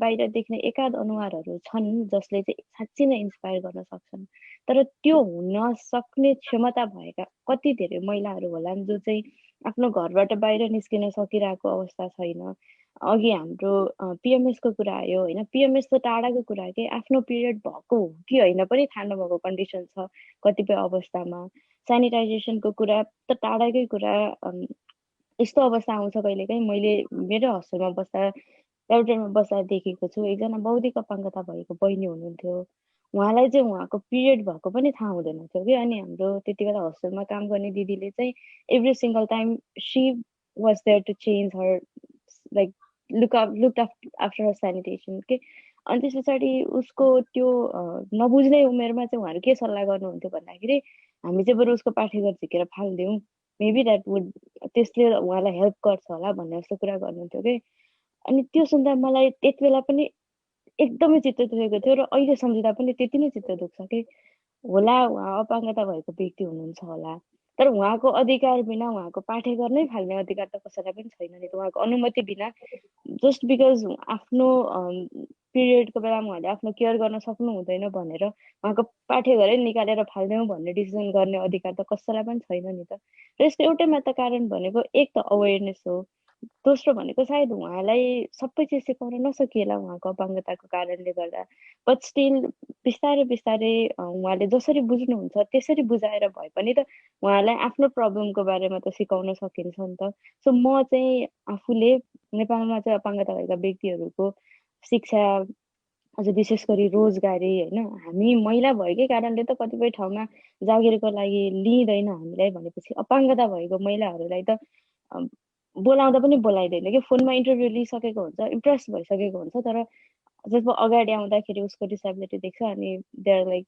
बाहिर देख्ने एकाध अनुहारहरू छन् जसले चाहिँ साँच्चै नै इन्सपायर गर्न सक्छन्, तर त्यो हुन सक्ने क्षमता भएका कति धेरै महिलाहरू होलान् जो चाहिँ आफ्नो घरबाट बाहिर निस्किन सकिरहेको अवस्था छैन। अघि हाम्रो पिएमएसको कुरा आयो होइन, पिएमएस त टाढाको कुरा के आफ्नो पिरियड भएको हो कि होइन पनि थाहा नभएको कन्डिसन छ कतिपय अवस्थामा। सेनिटाइजेसनको कुरा त टाढाकै कुरा। यस्तो अवस्था आउँछ कहिलेकाहीँ, मैले मेरो हस्टेलमा बस्दा ल्याबोरेटरीमा बस्दा देखेको छु, एकजना बौद्धिक अपाङ्गता भएको बहिनी हुनुहुन्थ्यो, उहाँलाई चाहिँ उहाँको पिरियड भएको पनि थाहा हुँदैन थियो कि। अनि हाम्रो त्यति बेला हस्टेलमा काम गर्ने दिदीले चाहिँ every single time she was there to change her like look after her sanitation के। अनि त्यस पछाडि उसको त्यो नबुझ्ने उमेरमा चाहिँ उहाँहरू के सल्लाह गर्नुहुन्थ्यो भन्दाखेरि हामी चाहिँ बरु उसको पाठेघर झिकेर फालिदिउँ, मेबी द्याट वुड, त्यसले उहाँलाई हेल्प गर्छ होला भन्ने जस्तो कुरा गर्नुहुन्थ्यो कि। अनि त्यो सुन्दा मलाई त्यति बेला पनि एकदमै चित्त दुखेको थियो र अहिले सम्झिँदा पनि त्यति नै चित्त दुख्छ कि होला उहाँ अपाङ्गता भएको व्यक्ति हुनुहुन्छ होला, तर उहाँको अधिकार बिना उहाँको पाठेघर नै फाल्ने अधिकार त कसैलाई पनि छैन नि त। उहाँको अनुमति बिना जस्ट बिकज आफ्नो पिरियडको बेलामा उहाँले आफ्नो केयर गर्न सक्नु हुँदैन भनेर उहाँको पाठेघरै निकालेर फाल्दैनौँ भन्ने डिसिजन गर्ने अधिकार त कसैलाई पनि छैन नि त। र यसको एउटै मात्र कारण भनेको एक त अवेरनेस हो, दोस्रो भनेको सायद उहाँलाई सबै चिज सिकाउन नसकिएला उहाँको अपाङ्गताको कारणले गर्दा, बट स्टिल बिस्तारै बिस्तारै उहाँले जसरी बुझ्नुहुन्छ त्यसरी बुझाएर भए पनि त उहाँलाई आफ्नो प्रब्लमको बारेमा त सिकाउन सकिन्छ नि त। सो म चाहिँ आफूले नेपालमा चाहिँ अपाङ्गता भएका व्यक्तिहरूको शिक्षा, अझ विशेष गरी रोजगारी होइन, हामी महिला भएकै कारणले त कतिपय ठाउँमा जागिरको लागि लिइँदैन हामीलाई भनेपछि अपाङ्गता भएको महिलाहरूलाई त बोलाउँदा पनि बोलाइँदैन कि। फोनमा इन्टरभ्यू लिइसकेको हुन्छ, इम्प्रेस भइसकेको हुन्छ, तर जब अगाडि आउँदाखेरि उसको डिसेबिलिटी देख्छ अनि they are like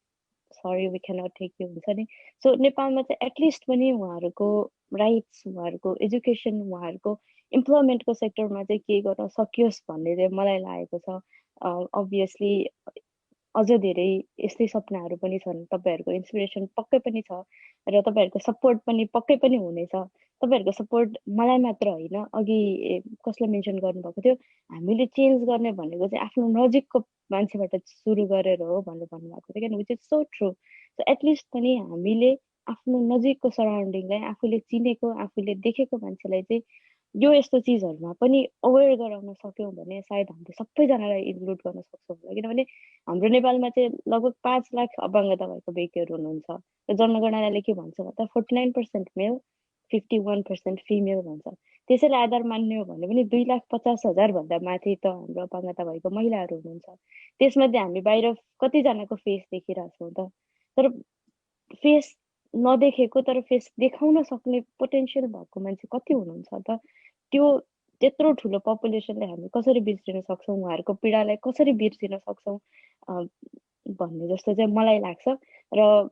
sorry we cannot take you हुन्छ नि। सो नेपालमा चाहिँ एटलिस्ट पनि उहाँहरूको राइट्स, उहाँहरूको एजुकेसन, उहाँहरूको इम्प्लोइमेन्टको सेक्टरमा चाहिँ के गर्न सकियोस् भन्ने चाहिँ मलाई लागेको छ। अभियसली अझ धेरै यस्तै सपनाहरू पनि छन्, तपाईँहरूको इन्सपिरेसन पक्कै पनि छ र तपाईँहरूको सपोर्ट पनि पक्कै पनि हुनेछ। तपाईँहरूको सपोर्ट मलाई मात्र होइन, अघि कसले मेन्सन गर्नुभएको थियो हामीले चेन्ज गर्ने भनेको चाहिँ आफ्नो नजिकको मान्छेबाट सुरु गरेर हो भनेर भन्नुभएको थियो क्या, which is so true. So at least पनि हामीले आफ्नो नजिकको सराउन्डिङलाई, आफूले चिनेको आफूले देखेको मान्छेलाई चाहिँ यो यस्तो चिजहरूमा पनि अवेर गराउन सक्यौँ भने सायद हामीले सबैजनालाई इन्क्लुड गर्न सक्छौँ होला। किनभने हाम्रो नेपालमा चाहिँ लगभग 5 लाख अपाङ्गता भएको व्यक्तिहरू हुनुहुन्छ र जनगणनाले के भन्छ भन्दा 49% मेल 51% फिमेल भन्छ। त्यसैले आधार मान्ने हो भने पनि 2,50,000 भन्दा माथि त हाम्रो अपाङ्गता भएको महिलाहरू हुनुहुन्छ। त्यसमध्ये हामी बाहिर कतिजनाको फेस देखिरहेछौँ त, तर फेस नदेखेको तर फेस देखाउन सक्ने पोटेन्सियल भएको मान्छे कति हुनुहुन्छ त? त्यो त्यत्रो ठुलो पपुलेसनलाई हामी कसरी बिर्सिन सक्छौँ, उहाँहरूको पीडालाई कसरी बिर्सिन सक्छौँ भन्ने जस्तो चाहिँ मलाई लाग्छ। र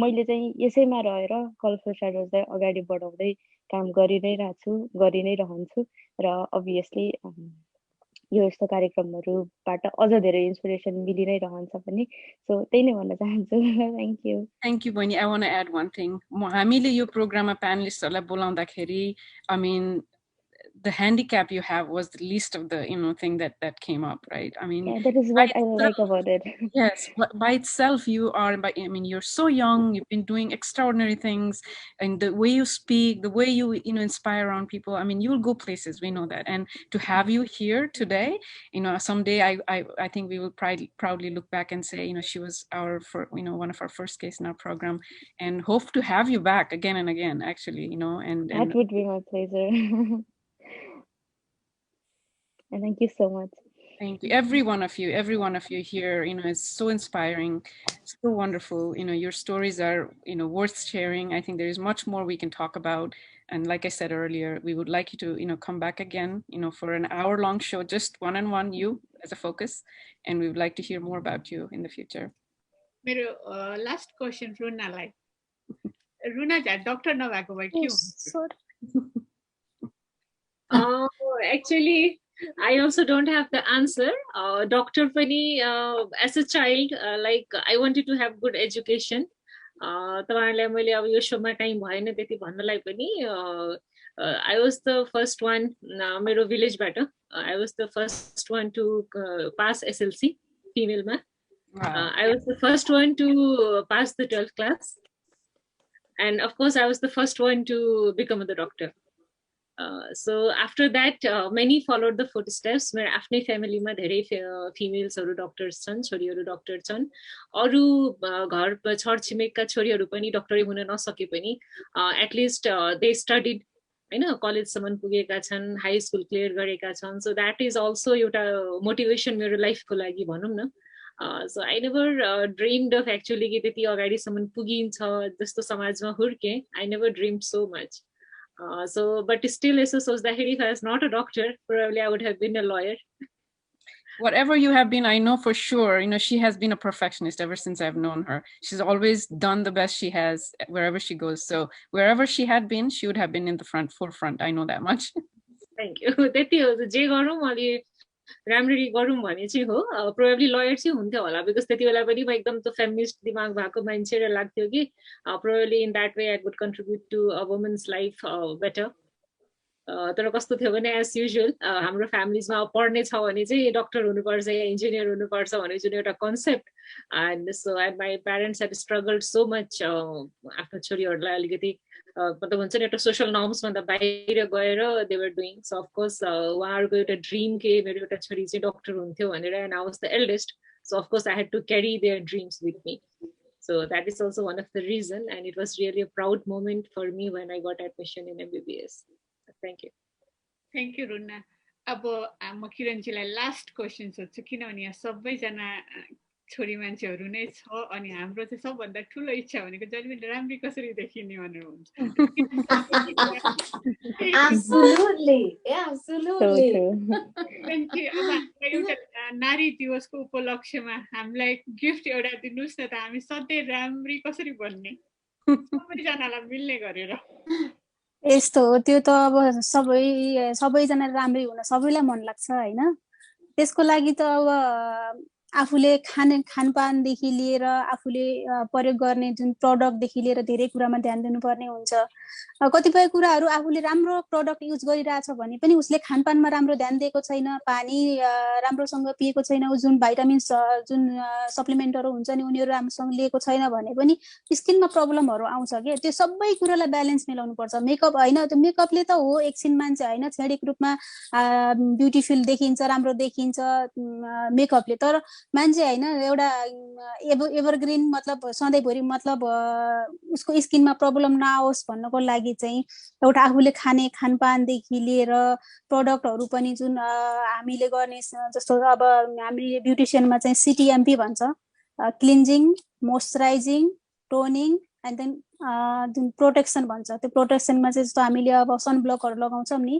मैले चाहिँ यसैमा रहेर कल फर स्याडोजलाई अगाडि बढाउँदै काम गरि नै रहेछु, गरि नै रहन्छु र अभियसली यो यस्तो कार्यक्रमहरूबाट अझ धेरै इन्सपिरेसन मिलि नै रहन्छ पनि। सो त्यही नै भन्न चाहन्छु। Thank you. Thank you, Bani. I want to add one thing. हामीले यो प्रोग्राममा प्यानलिस्टहरूलाई बोलाउँदाखेरि, I mean, the handicap you have was the least of the thing that came up, right? I mean, yeah, that is what I like about it. Yes, by itself you are. I mean, you're so young. You've been doing extraordinary things, and the way you speak, the way you inspire around people. I mean, you'll go places. We know that. And to have you here today, someday I think we will proudly look back and say, she was our one of our first case in our program, and hope to have you back again and again. Actually, and that would be my pleasure. And thank you so much. Thank you. Every one of you here, is so inspiring, so wonderful. Your stories are, worth sharing. I think there is much more we can talk about. And like I said earlier, we would like you to, come back again, for an hour-long show, just one-on-one, you as a focus. And we would like to hear more about you in the future. मेरो last question रुनालाई, रुना Jha doctor नभएको भए के sorry actually I also don't have the answer. Doctor Pani, as a child, like I wanted to have good education. तपाईँहरूलाई मैले अब यो सोमा टाइम भएन त्यति भन्नलाई पनि I was the first one मेरो भिलेजबाट I was the first one to pass SLC female ma. I was the first one to pass the 12th class, and of course I was the first one to become the doctor. So after that, many followed the footsteps. मेरो आफ्नै फ्यामिलीमा धेरै फिमेल्सहरू doctors छन्, छोरीहरू doctor छन्. अरू घर छरछिमेकका छोरीहरू पनि डक्टरै हुन नसके पनि एटलिस्ट दे स्टडिड हैन, कलेजसम्म पुगेका छन्, हाई स्कुल क्लियर गरेका छन्. सो द्याट इज अल्सो एउटा मोटिभेसन मेरो लाइफको लागि भनौँ न. So I never dreamed of actually कि त्यति अगाडिसम्म पुगिन्छ जस्तो समाजमा हुर्के. I never dreamed so much. So, but still, if I was not a doctor, probably I would have been a lawyer. Whatever you have been, I know for sure, you know, she has been a perfectionist ever since I've known her. She's always done the best she has wherever she goes. So wherever she had been, she would have been in the forefront. I know that much. Thank you. त्यति हो, जे गरौँ अलि राम्ररी गरौँ भने चाहिँ हो. प्रोबेबली लयर चाहिँ हुन्थ्यो होला, बिकज त्यति बेला पनि म एकदम त फेमिनिस्ट दिमाग भएको मान्छे र लाग्थ्यो कि probably in that way I would contribute to a women's life better. तर कस्तो थियो भने एज युजुअल हाम्रो फ्यामिलीजमा पढ्ने छ भने चाहिँ डक्टर हुनुपर्छ या इन्जिनियर हुनुपर्छ भन्ने जुन एउटा concept. And so and my parents have struggled so much आफ्नो छोरीहरूलाई अलिकति मतलब हुन्छ नि एउटा सोसल नर्म्सभन्दा बाहिर गएर they were doing. So of course उहाँहरूको एउटा ड्रिम के मेरो एउटा छोरी चाहिँ डक्टर हुन्थ्यो भनेर, and I was the eldest. So of course I had to carry their dreams with me. So that is also one of the reason, and it was really a proud moment for me when I got admission in MBBS. Thank you. Thank you, Runa. अब म किरणजीलाई last question सोध्छु, किनभने यहाँ सबैजना छोरी मान्छेहरू नै छ अनि हाम्रो चाहिँ सबभन्दा ठुलो इच्छा भनेको जहिले पनि राम्री कसरी देखिने भनेर हुन्छ. Absolutely, absolutely. अब एउटा नारी दिवसको उपलक्ष्यमा हामीलाई गिफ्ट एउटा दिनुहोस् न त, हामी सधैँ राम्री कसरी बन्ने सबैजनालाई मिल्ने गरेर. यस्तो हो, त्यो त अब सबैजना राम्रै हुन सबैलाई मन लाग्छ हैन. त्यसको लागि त अब आफूले खानपानदेखि लिएर आफूले प्रयोग गर्ने जुन प्रडक्टदेखि लिएर धेरै कुरामा ध्यान दिनुपर्ने हुन्छ. कतिपय कुराहरू आफूले राम्रो प्रडक्ट युज गरिरहेछ भने पनि उसले खानपानमा राम्रो ध्यान दिएको छैन, पानी राम्रोसँग पिएको छैन, जुन भाइटामिन्स जुन सप्लिमेन्टहरू हुन्छ नि उनीहरू राम्रोसँग लिएको छैन भने पनि स्किनमा प्रब्लमहरू आउँछ के. त्यो सबै कुरालाई ब्यालेन्स मिलाउनु पर्छ. मेकअप हैन, त्यो मेकअपले त हो एकछिन मान्छे हैन छेडिक रूपमा ब्युटिफुल देखिन्छ, राम्रो देखिन्छ मेकअपले, तर मान्छे हैन एउटा एभरग्रीन मतलब सधैँभरि मतलब उसको स्किनमा प्रब्लम नआओस् भन्नको लागि चाहिँ एउटा आफूले खाने खानपानदेखि लिएर प्रडक्टहरू पनि जुन हामीले गर्ने जस्तो अब हामीले ब्युटिसियनमा चाहिँ CTMP भन्छ, cleansing, moisturising, toning and then जुन प्रोटेक्सन भन्छ. त्यो प्रोटेक्सनमा चाहिँ जस्तो हामीले अब सनब्लकहरू लगाउँछौँ नि,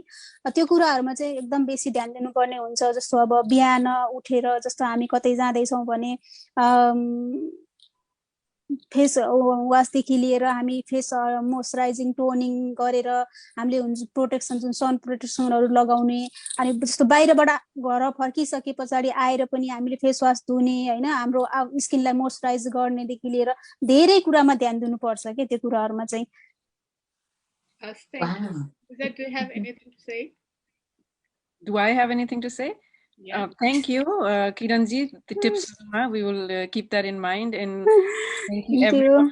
त्यो कुराहरूमा चाहिँ एकदम बेसी ध्यान दिनुपर्ने हुन्छ. जस्तो अब बिहान उठेर जस्तो हामी कतै जाँदैछौँ भने फेस वासदेखि लिएर हामी फेस मोइस्चराइजिङ टोनिङ गरेर हामीले हुन्छ प्रोटेक्सन जुन सन प्रोटेक्सनहरू लगाउने. अनि जस्तो बाहिरबाट घर फर्किसके पछाडि आएर पनि हामीले फेस वास धुने हैन, हाम्रो स्किनलाई मोइस्चराइज गर्नेदेखि लिएर धेरै कुरामा ध्यान दिनुपर्छ के त्यो कुराहरूमा चाहिँ. Do you have anything to say? Do I have anything to say? Yeah. Thank you, Kiranji. The tips, we will keep that in mind. And thank you everyone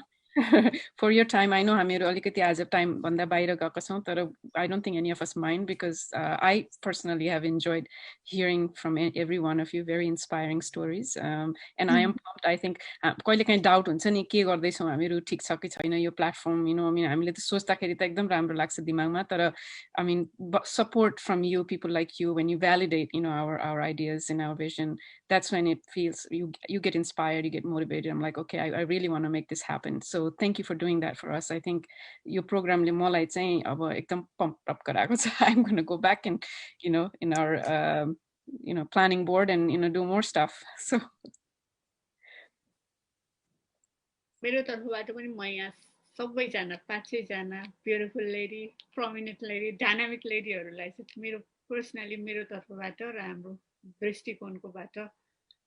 for your time. I know हामीहरू अलिकति आज time भन्दा बाहिर गएका छौं, तर I don't think any of us mind because I personally have enjoyed hearing from every one of you, very inspiring stories. And I am pumped. I think कहिले काहीँ डाउट हुन्छ नि के गर्दैछौँ हामीहरू ठिक छ कि छैन यो platform, you know, I mean हामीले त सोच्दाखेरि त एकदम राम्रो लाग्छ दिमागमा, तर I mean support from you, people like you, when you validate, you know, our ideas and our vision, that's when it feels you get inspired, you get motivated. I'm like, okay, I really want to make this happen. So thank you for doing that for us. I think your program le malai चाहिँ अब एकदम pump up गराएको छ. I'm going to go back and, you know, in our you know, planning board and, you know, do more stuff. So मेरो तर्फबाट पनि म यहाँ सबैजना 5-6जना beautiful lady, prominent lady, dynamic लेडीहरूलाई चाहिँ मेरो पर्सनली मेरो तर्फबाट र हाम्रो दृष्टिकोणकोबाट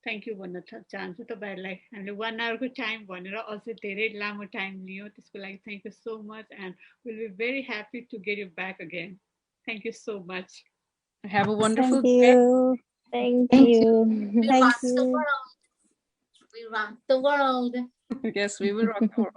थ्याङ्क यू भन्न चाहन्छु तपाईँहरूलाई। हामीले 1 आवरको टाइम भनेर अझै धेरै लामो टाइम लियो, त्यसको लागि thank you so much and will be very happy to get you back again. Thank you so much. Have a wonderful Thank day. you. Thank Thank you. We Thank rock the you. world. We rock the world. Yes, we will rock the world.